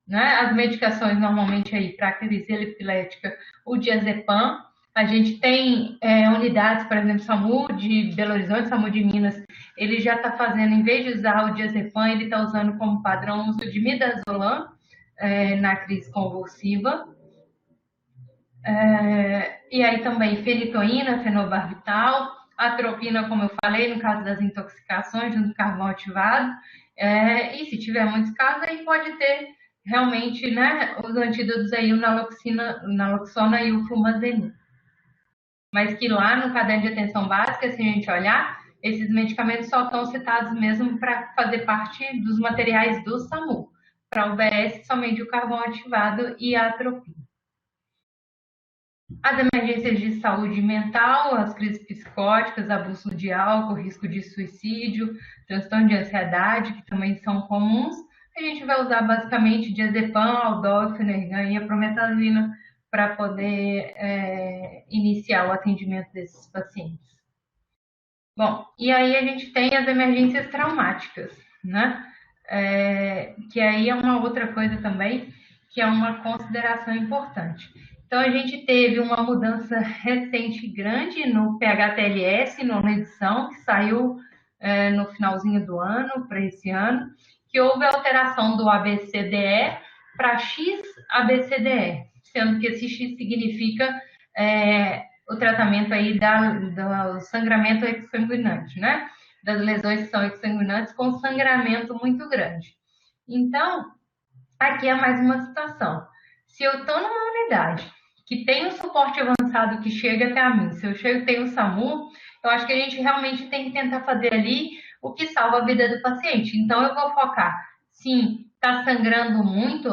né? As medicações normalmente aí para crise epilética, o diazepam. A gente tem unidades, por exemplo, SAMU de Belo Horizonte, SAMU de Minas, ele já está fazendo, em vez de usar o diazepam, ele está usando como padrão o uso de midazolam na crise convulsiva. E aí também fenitoína, fenobarbital, atropina, como eu falei, no caso das intoxicações, junto com carvão ativado. E se tiver muitos casos, aí pode ter realmente, né, os antídotos aí, o naloxona e o flumazenil. Mas que lá no caderno de atenção básica, se a gente olhar, esses medicamentos só estão citados mesmo para fazer parte dos materiais do SAMU. Para o UBS, somente o carvão ativado e a atropina. As emergências de saúde mental, as crises psicóticas, abuso de álcool, risco de suicídio, transtorno de ansiedade, que também são comuns, a gente vai usar basicamente diazepam, aldol, fenergan e a prometazina para poder iniciar o atendimento desses pacientes. Bom, e aí a gente tem as emergências traumáticas, né? Que aí é uma outra coisa também, que é uma consideração importante. Então, a gente teve uma mudança recente grande no PHTLS, nona edição, que saiu no finalzinho do ano, para esse ano, que houve alteração do ABCDE para XABCDE, sendo que esse X significa o tratamento aí do sangramento exsanguinante, né? Das lesões que são exsanguinantes com sangramento muito grande. Então, aqui é mais uma situação. Se eu estou numa unidade que tem um suporte avançado que chega até a mim, se eu chego e tenho o SAMU, eu acho que a gente realmente tem que tentar fazer ali o que salva a vida do paciente. Então, eu vou focar, sim, está sangrando muito,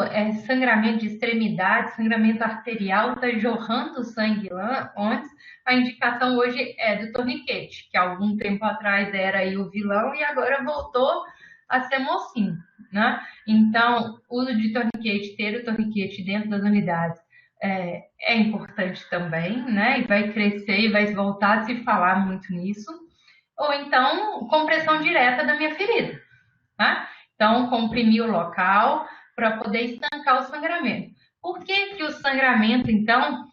sangramento de extremidade, sangramento arterial, está jorrando sangue lá antes, a indicação hoje é do torniquete, que algum tempo atrás era aí o vilão e agora voltou a ser mocinho, né? Então, o uso de torniquete, ter o torniquete dentro das unidades é importante também, né? E vai crescer e vai voltar a se falar muito nisso. Ou então, compressão direta da minha ferida, tá? Então, comprimir o local para poder estancar o sangramento. Por que o sangramento, então,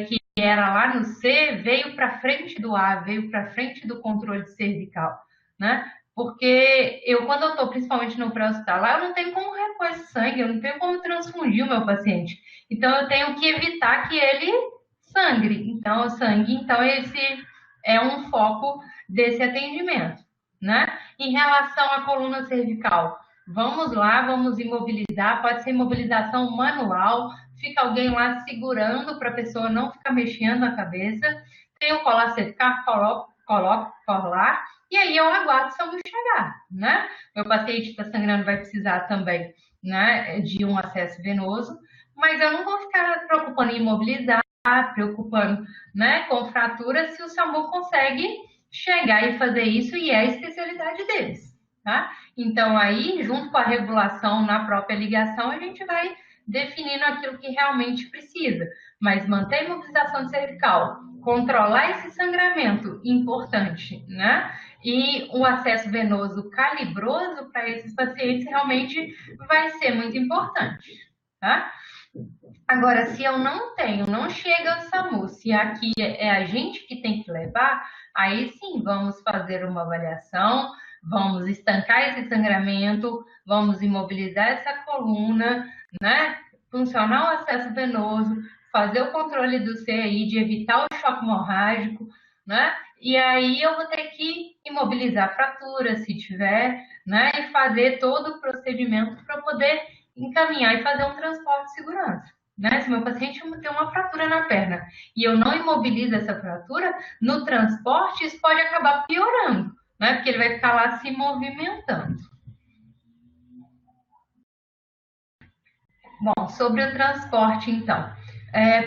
que era lá no C, veio para frente do A, veio para frente do controle cervical, né? Porque quando eu estou principalmente no pré-hospitalar, eu não tenho como repor esse sangue, eu não tenho como transfundir o meu paciente. Então, eu tenho que evitar que ele sangre. Então, esse é um foco desse atendimento, né? Em relação à coluna cervical, vamos lá, vamos imobilizar, pode ser imobilização manual, fica alguém lá segurando para a pessoa não ficar mexendo a cabeça. Tem o colar cervical, coloco colar, e aí eu aguardo o SAMU chegar, né? Meu paciente está sangrando, vai precisar também, né, de um acesso venoso, mas eu não vou ficar preocupando em imobilizar, preocupando, né, com fratura, se o SAMU consegue chegar e fazer isso, e é a especialidade deles, tá? Então, aí, junto com a regulação na própria ligação, a gente vai definindo aquilo que realmente precisa, mas manter a imobilização cervical, controlar esse sangramento, importante, né? E o acesso venoso calibroso para esses pacientes realmente vai ser muito importante, tá? Agora, se eu não tenho, não chega o SAMU, se aqui é a gente que tem que levar, aí sim, vamos fazer uma avaliação, vamos estancar esse sangramento, vamos imobilizar essa coluna, né? Funcionar o acesso venoso, fazer o controle do CI, de evitar o choque hemorrágico, né? E aí eu vou ter que imobilizar a fratura, se tiver, né? E fazer todo o procedimento para poder encaminhar e fazer um transporte de segurança. Né? Se meu paciente tem uma fratura na perna e eu não imobilizo essa fratura, no transporte isso pode acabar piorando, né? Porque ele vai ficar lá se movimentando. Bom, sobre o transporte, então.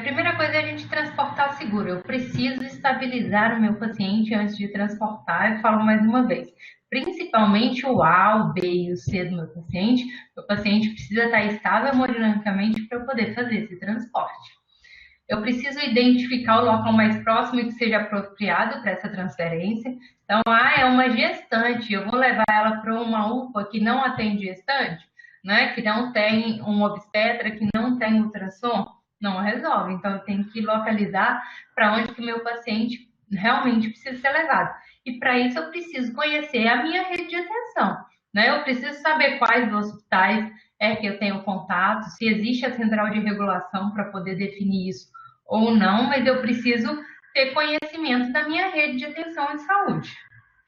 Primeira coisa é a gente transportar seguro. Eu preciso estabilizar o meu paciente antes de transportar. Eu falo mais uma vez. Principalmente o A, o B e o C do meu paciente. O paciente precisa estar estável hemodinamicamente para eu poder fazer esse transporte. Eu preciso identificar o local mais próximo e que seja apropriado para essa transferência. Então, é uma gestante, eu vou levar ela para uma UPA que não atende gestante? né, que não tem um obstetra, que não tem ultrassom, não resolve. Então, eu tenho que localizar para onde que o meu paciente realmente precisa ser levado. E para isso eu preciso conhecer a minha rede de atenção, né? Eu preciso saber quais hospitais é que eu tenho contato, se existe a central de regulação para poder definir isso ou não, mas eu preciso ter conhecimento da minha rede de atenção em saúde,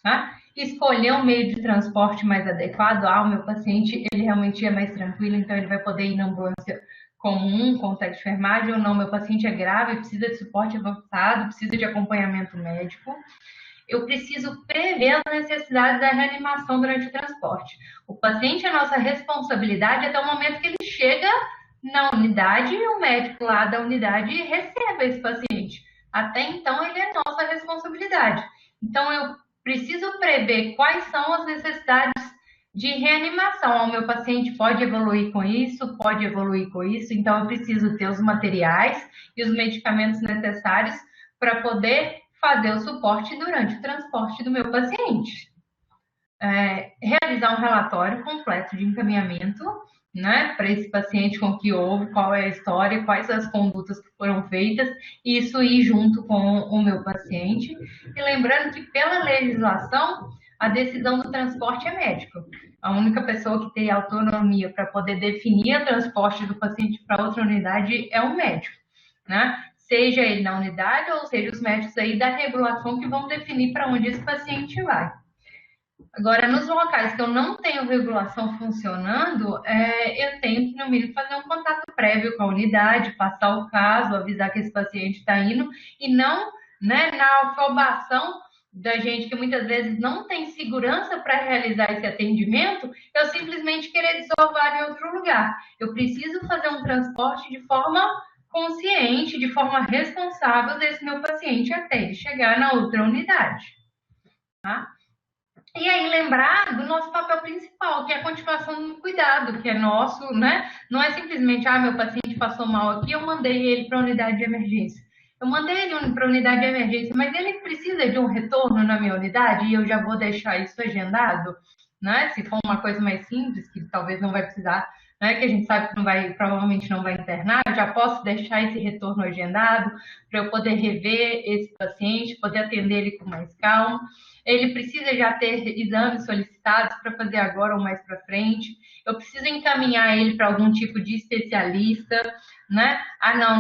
tá? Escolher um meio de transporte mais adequado. O meu paciente, ele realmente é mais tranquilo, então ele vai poder ir na ambulância comum, contato de enfermagem, ou não, meu paciente é grave, precisa de suporte avançado, precisa de acompanhamento médico. Eu preciso prever as necessidades da reanimação durante o transporte. O paciente é nossa responsabilidade até o momento que ele chega na unidade e o médico lá da unidade recebe esse paciente. Até então, ele é nossa responsabilidade. Então, eu preciso prever quais são as necessidades de reanimação. O meu paciente pode evoluir com isso, pode evoluir com isso, então eu preciso ter os materiais e os medicamentos necessários para poder fazer o suporte durante o transporte do meu paciente. Realizar um relatório completo de encaminhamento, né, para esse paciente com que houve, qual é a história, quais as condutas que foram feitas, e isso ir junto com o meu paciente. E lembrando que, pela legislação, a decisão do transporte é médico. A única pessoa que tem autonomia para poder definir o transporte do paciente para outra unidade é o médico, né? Seja ele na unidade ou seja os médicos aí da regulação que vão definir para onde esse paciente vai. Agora, nos locais que eu não tenho regulação funcionando, eu tenho que, no mínimo, fazer um contato prévio com a unidade, passar o caso, avisar que esse paciente está indo, e não, né, na afobação da gente que muitas vezes não tem segurança para realizar esse atendimento, eu simplesmente querer desovar em outro lugar. Eu preciso fazer um transporte de forma consciente, de forma responsável desse meu paciente até ele chegar na outra unidade, tá? E aí lembrar do nosso papel principal, que é a continuação do cuidado, que é nosso, né? Não é simplesmente, meu paciente passou mal aqui, eu mandei ele para a unidade de emergência. Eu mandei ele para a unidade de emergência, mas ele precisa de um retorno na minha unidade e eu já vou deixar isso agendado, né? Se for uma coisa mais simples, que talvez não vai precisar, né? Que a gente sabe que não vai, provavelmente não vai internar, eu já posso deixar esse retorno agendado para eu poder rever esse paciente, poder atender ele com mais calma. Ele precisa já ter exames solicitados para fazer agora ou mais para frente. Eu preciso encaminhar ele para algum tipo de especialista, né?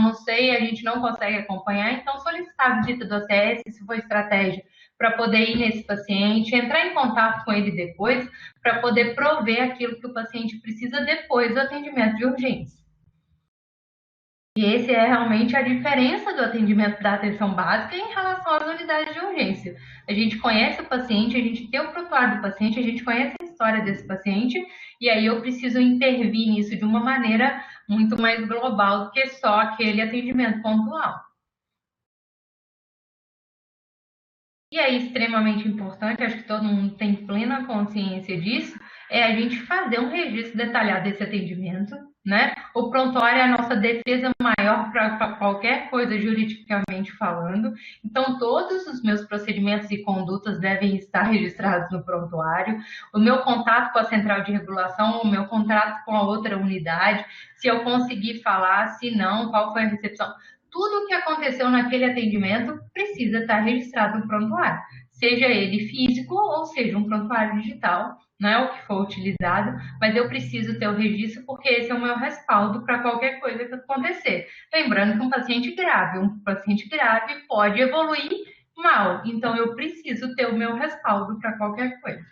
Não sei, a gente não consegue acompanhar, então solicitar a visita do ACS, se for estratégia, para poder ir nesse paciente, entrar em contato com ele depois, para poder prover aquilo que o paciente precisa depois do atendimento de urgência. E esse é realmente a diferença do atendimento da atenção básica em relação às unidades de urgência. A gente conhece o paciente, a gente tem o prontuário do paciente, a gente conhece a história desse paciente, e aí eu preciso intervir nisso de uma maneira muito mais global do que só aquele atendimento pontual. E é extremamente importante, acho que todo mundo tem plena consciência disso, é a gente fazer um registro detalhado desse atendimento, né? O prontuário é a nossa defesa maior para qualquer coisa juridicamente falando. Então, todos os meus procedimentos e condutas devem estar registrados no prontuário. O meu contato com a central de regulação, o meu contato com a outra unidade, se eu conseguir falar, se não, qual foi a recepção. Tudo o que aconteceu naquele atendimento precisa estar registrado no prontuário, seja ele físico ou seja um prontuário digital, não é o que for utilizado, mas eu preciso ter o registro porque esse é o meu respaldo para qualquer coisa que acontecer. Lembrando que um paciente grave pode evoluir mal, então eu preciso ter o meu respaldo para qualquer coisa.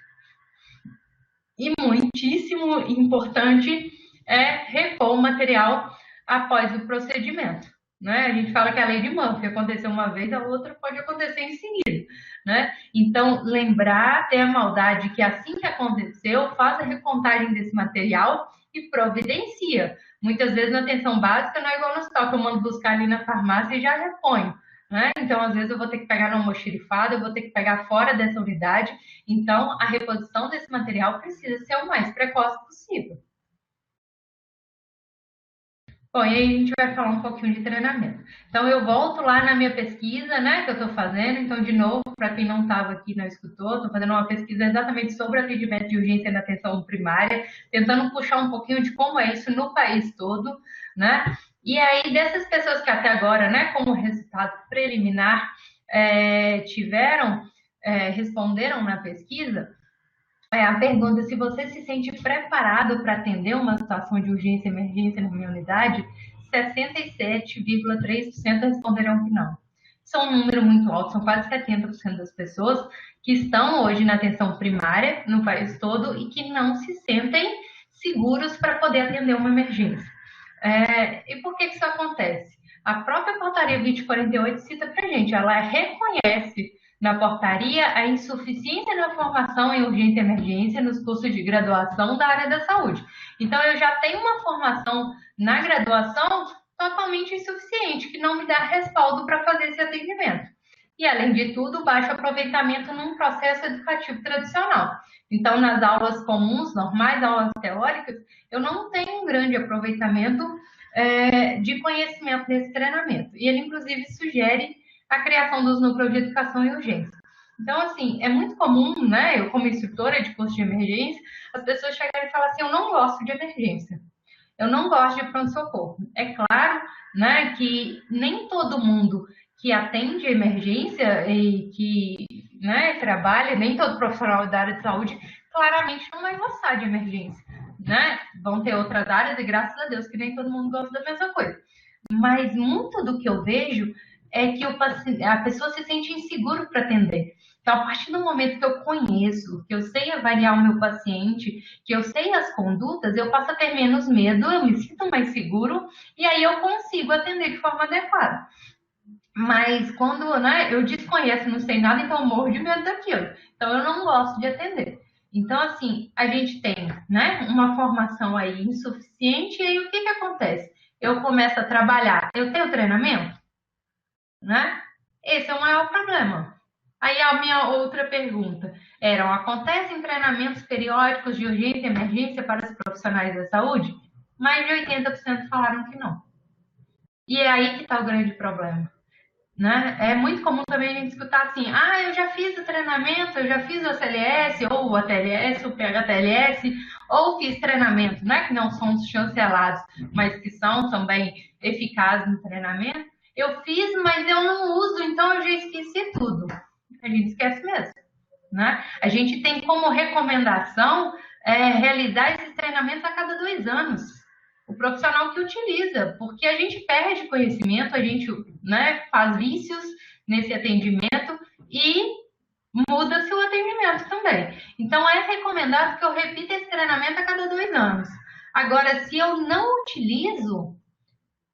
E muitíssimo importante é repor o material após o procedimento. Né? A gente fala que é a lei de Murphy, aconteceu uma vez, a outra pode acontecer em seguida. Né? Então, lembrar, ter a maldade que assim que aconteceu, faz a recontagem desse material e providencia. Muitas vezes na atenção básica não é igual no hospital, que eu mando buscar ali na farmácia e já reponho. Né? Então, às vezes eu vou ter que pegar no almoxarifado, eu vou ter que pegar fora dessa unidade. Então, a reposição desse material precisa ser o mais precoce possível. Bom, e aí a gente vai falar um pouquinho de treinamento. Então, eu volto lá na minha pesquisa, né, que eu estou fazendo. Então, de novo, para quem não estava aqui, não escutou, estou fazendo uma pesquisa exatamente sobre atendimento de urgência na atenção primária, tentando puxar um pouquinho de como é isso no país todo, né? E aí, dessas pessoas que até agora, né, como resultado preliminar, responderam na pesquisa, a pergunta se você se sente preparado para atender uma situação de urgência e emergência na minha unidade, 67,3% responderam que não. Isso é um número muito alto, são quase 70% das pessoas que estão hoje na atenção primária no país todo e que não se sentem seguros para poder atender uma emergência. E por que isso acontece? A própria portaria 2048 cita para a gente, ela reconhece na portaria a insuficiência na formação em urgência e emergência nos cursos de graduação da área da saúde. Então, eu já tenho uma formação na graduação totalmente insuficiente, que não me dá respaldo para fazer esse atendimento. E, além de tudo, baixo aproveitamento num processo educativo tradicional. Então, nas aulas comuns, normais, aulas teóricas, eu não tenho um grande aproveitamento de conhecimento desse treinamento. E ele, inclusive, sugere a criação dos núcleos de educação e urgência. Então, assim, é muito comum, né, eu como instrutora de curso de emergência, as pessoas chegarem e falar assim, eu não gosto de emergência, eu não gosto de pronto-socorro. É claro, né, que nem todo mundo que atende emergência e que, né, trabalha, nem todo profissional da área de saúde, claramente não vai gostar de emergência, né? Vão ter outras áreas e graças a Deus que nem todo mundo gosta da mesma coisa. Mas muito do que eu vejo é que a pessoa se sente inseguro para atender. Então, a partir do momento que eu conheço, que eu sei avaliar o meu paciente, que eu sei as condutas, eu passo a ter menos medo, eu me sinto mais seguro e aí eu consigo atender de forma adequada. Mas quando, né, eu desconheço, não sei nada, então eu morro de medo daquilo. Então, eu não gosto de atender. Então, assim, a gente tem, né, uma formação aí insuficiente e aí o que acontece? Eu começo a trabalhar, eu tenho treinamento? Né? Esse é o maior problema. Aí a minha outra pergunta era: acontecem treinamentos periódicos de urgência e emergência para os profissionais da saúde? Mais de 80% falaram que não. E é aí que está o grande problema. Né? É muito comum também a gente escutar assim: eu já fiz o treinamento, eu já fiz o ACLS, ou o ATLS, o PHTLS, ou fiz treinamento, né? Que não são os chancelados, mas que são também eficazes no treinamento. Eu fiz, mas eu não uso, então eu já esqueci tudo. A gente esquece mesmo. Né? A gente tem como recomendação realizar esses treinamentos a cada 2 anos. O profissional que utiliza, porque a gente perde conhecimento, a gente, né, faz vícios nesse atendimento e muda-se o atendimento também. Então, é recomendado que eu repita esse treinamento a cada 2 anos. Agora, se eu não utilizo,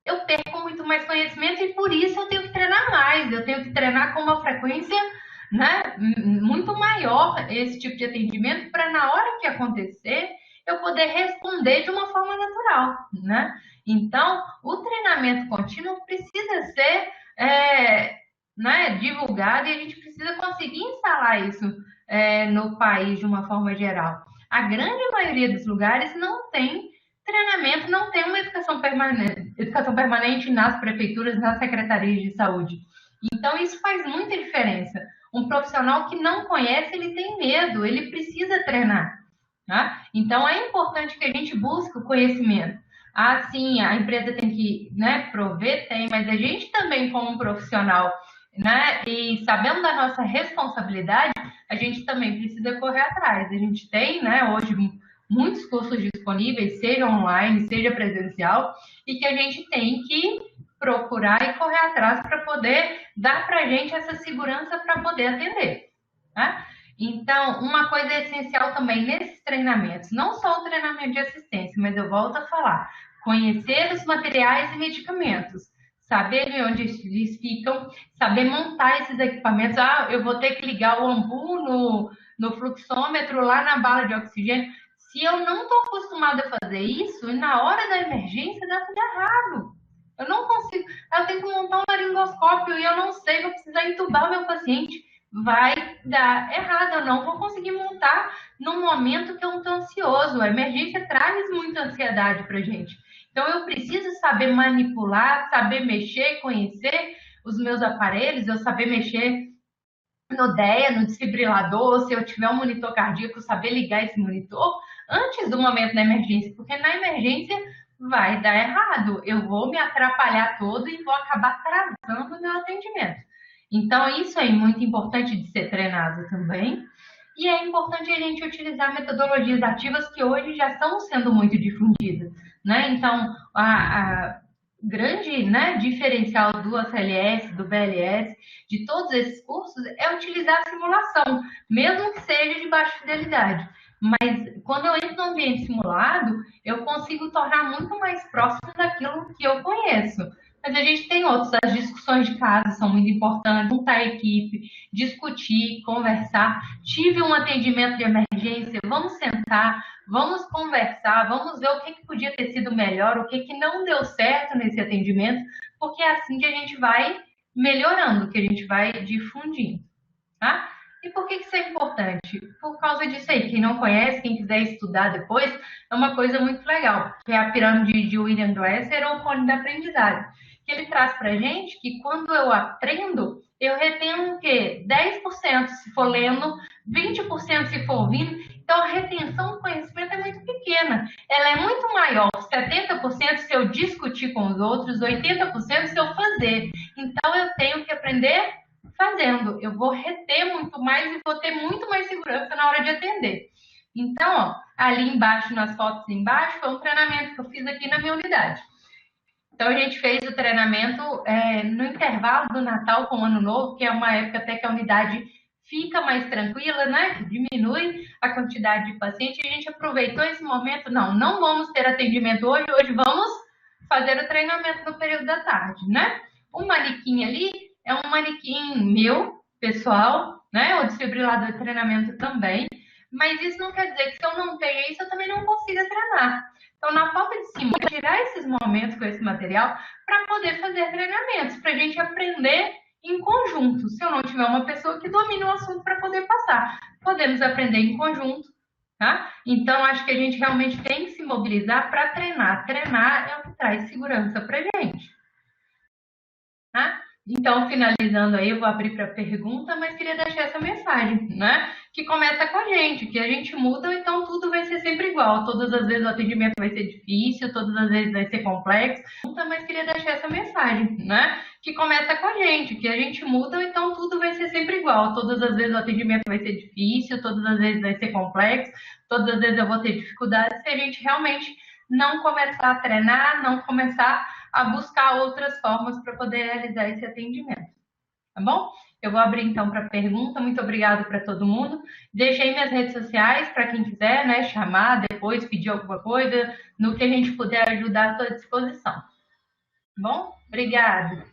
eu perco muito mais conhecimento e por isso eu tenho que treinar mais, eu tenho que treinar com uma frequência, né, muito maior esse tipo de atendimento para na hora que acontecer eu poder responder de uma forma natural, né? Então, o treinamento contínuo precisa ser né, divulgado e a gente precisa conseguir instalar isso no país de uma forma geral. A grande maioria dos lugares não tem treinamento, não tem uma educação permanente nas prefeituras, nas secretarias de saúde. Então, isso faz muita diferença. Um profissional que não conhece, ele tem medo, ele precisa treinar. Tá? Então, é importante que a gente busque o conhecimento. Sim, a empresa tem que, né, prover, tem, mas a gente também, como profissional, né, e sabendo da nossa responsabilidade, a gente também precisa correr atrás. A gente tem, né, hoje, muitos cursos disponíveis, seja online, seja presencial, e que a gente tem que procurar e correr atrás para poder dar para a gente essa segurança para poder atender. Tá? Então, uma coisa essencial também nesses treinamentos, não só o treinamento de assistência, mas eu volto a falar, conhecer os materiais e medicamentos, saber de onde eles ficam, saber montar esses equipamentos. Eu vou ter que ligar o ambu no fluxômetro lá na bala de oxigênio. Se eu não estou acostumada a fazer isso, na hora da emergência dá tudo errado. Eu não consigo, eu tenho que montar um laringoscópio e eu não sei, vou precisar entubar o meu paciente. Vai dar errado, eu não vou conseguir montar no momento que eu estou ansioso. A emergência traz muita ansiedade para a gente. Então, eu preciso saber manipular, saber mexer, conhecer os meus aparelhos, eu saber mexer no DEA, no desfibrilador, se eu tiver um monitor cardíaco, saber ligar esse monitor antes do momento da emergência, porque na emergência vai dar errado, eu vou me atrapalhar todo e vou acabar atrasando o meu atendimento. Então, isso é muito importante de ser treinado também. E é importante a gente utilizar metodologias ativas que hoje já estão sendo muito difundidas, né? Então, a grande, né, diferencial do ACLS, do BLS, de todos esses cursos, é utilizar a simulação, mesmo que seja de baixa fidelidade. Mas quando eu entro no ambiente simulado, eu consigo tornar muito mais próximo daquilo que eu conheço. Mas a gente tem outros, as discussões de casa são muito importantes, juntar a equipe, discutir, conversar. Tive um atendimento de emergência, vamos sentar, vamos conversar, vamos ver o que podia ter sido melhor, o que não deu certo nesse atendimento, porque é assim que a gente vai melhorando, que a gente vai difundindo, tá? E por que isso é importante? Por causa disso aí. Quem não conhece, quem quiser estudar depois, é uma coisa muito legal, que é a pirâmide de William Glasser ou o cone da aprendizagem, que ele traz pra gente que quando eu aprendo, eu retenho o quê? 10% se for lendo, 20% se for ouvindo. Então, a retenção do conhecimento é muito pequena. Ela é muito maior, 70% se eu discutir com os outros, 80% se eu fazer. Então, eu tenho que aprender fazendo. Eu vou reter muito mais e vou ter muito mais segurança na hora de atender. Então, ó, ali embaixo, nas fotos embaixo, foi um treinamento que eu fiz aqui na minha unidade. Então, a gente fez o treinamento no intervalo do Natal com o Ano Novo, que é uma época até que a unidade fica mais tranquila, né? Que diminui a quantidade de pacientes. E a gente aproveitou esse momento. Não vamos ter atendimento hoje. Hoje vamos fazer o treinamento no período da tarde, né? O manequim ali é um manequim meu, pessoal, né? O desfibrilador de treinamento também. Mas isso não quer dizer que se eu não tenho isso, eu também não consiga treinar. Então, na falta de cima, tirar esses momentos com esse material para poder fazer treinamentos, para a gente aprender em conjunto. Se eu não tiver uma pessoa que domine o assunto para poder passar, podemos aprender em conjunto, tá? Então, acho que a gente realmente tem que se mobilizar para treinar. Treinar é o que traz segurança para a gente, tá? Então, finalizando aí, eu vou abrir para pergunta, mas queria deixar essa mensagem, né? Que começa com a gente, que a gente muda, então tudo vai ser sempre igual. Todas as vezes o atendimento vai ser difícil, todas as vezes vai ser complexo, mas queria deixar essa mensagem, né? Que começa com a gente, que a gente muda, então tudo vai ser sempre igual. Todas as vezes o atendimento vai ser difícil, todas as vezes vai ser complexo, todas as vezes eu vou ter dificuldade se a gente realmente não começar a treinar, não começar a buscar outras formas para poder realizar esse atendimento, tá bom? Eu vou abrir então para pergunta. Muito obrigada para todo mundo. Deixei minhas redes sociais para quem quiser, né, chamar depois, pedir alguma coisa, no que a gente puder ajudar, à sua disposição. Tá bom? Obrigada.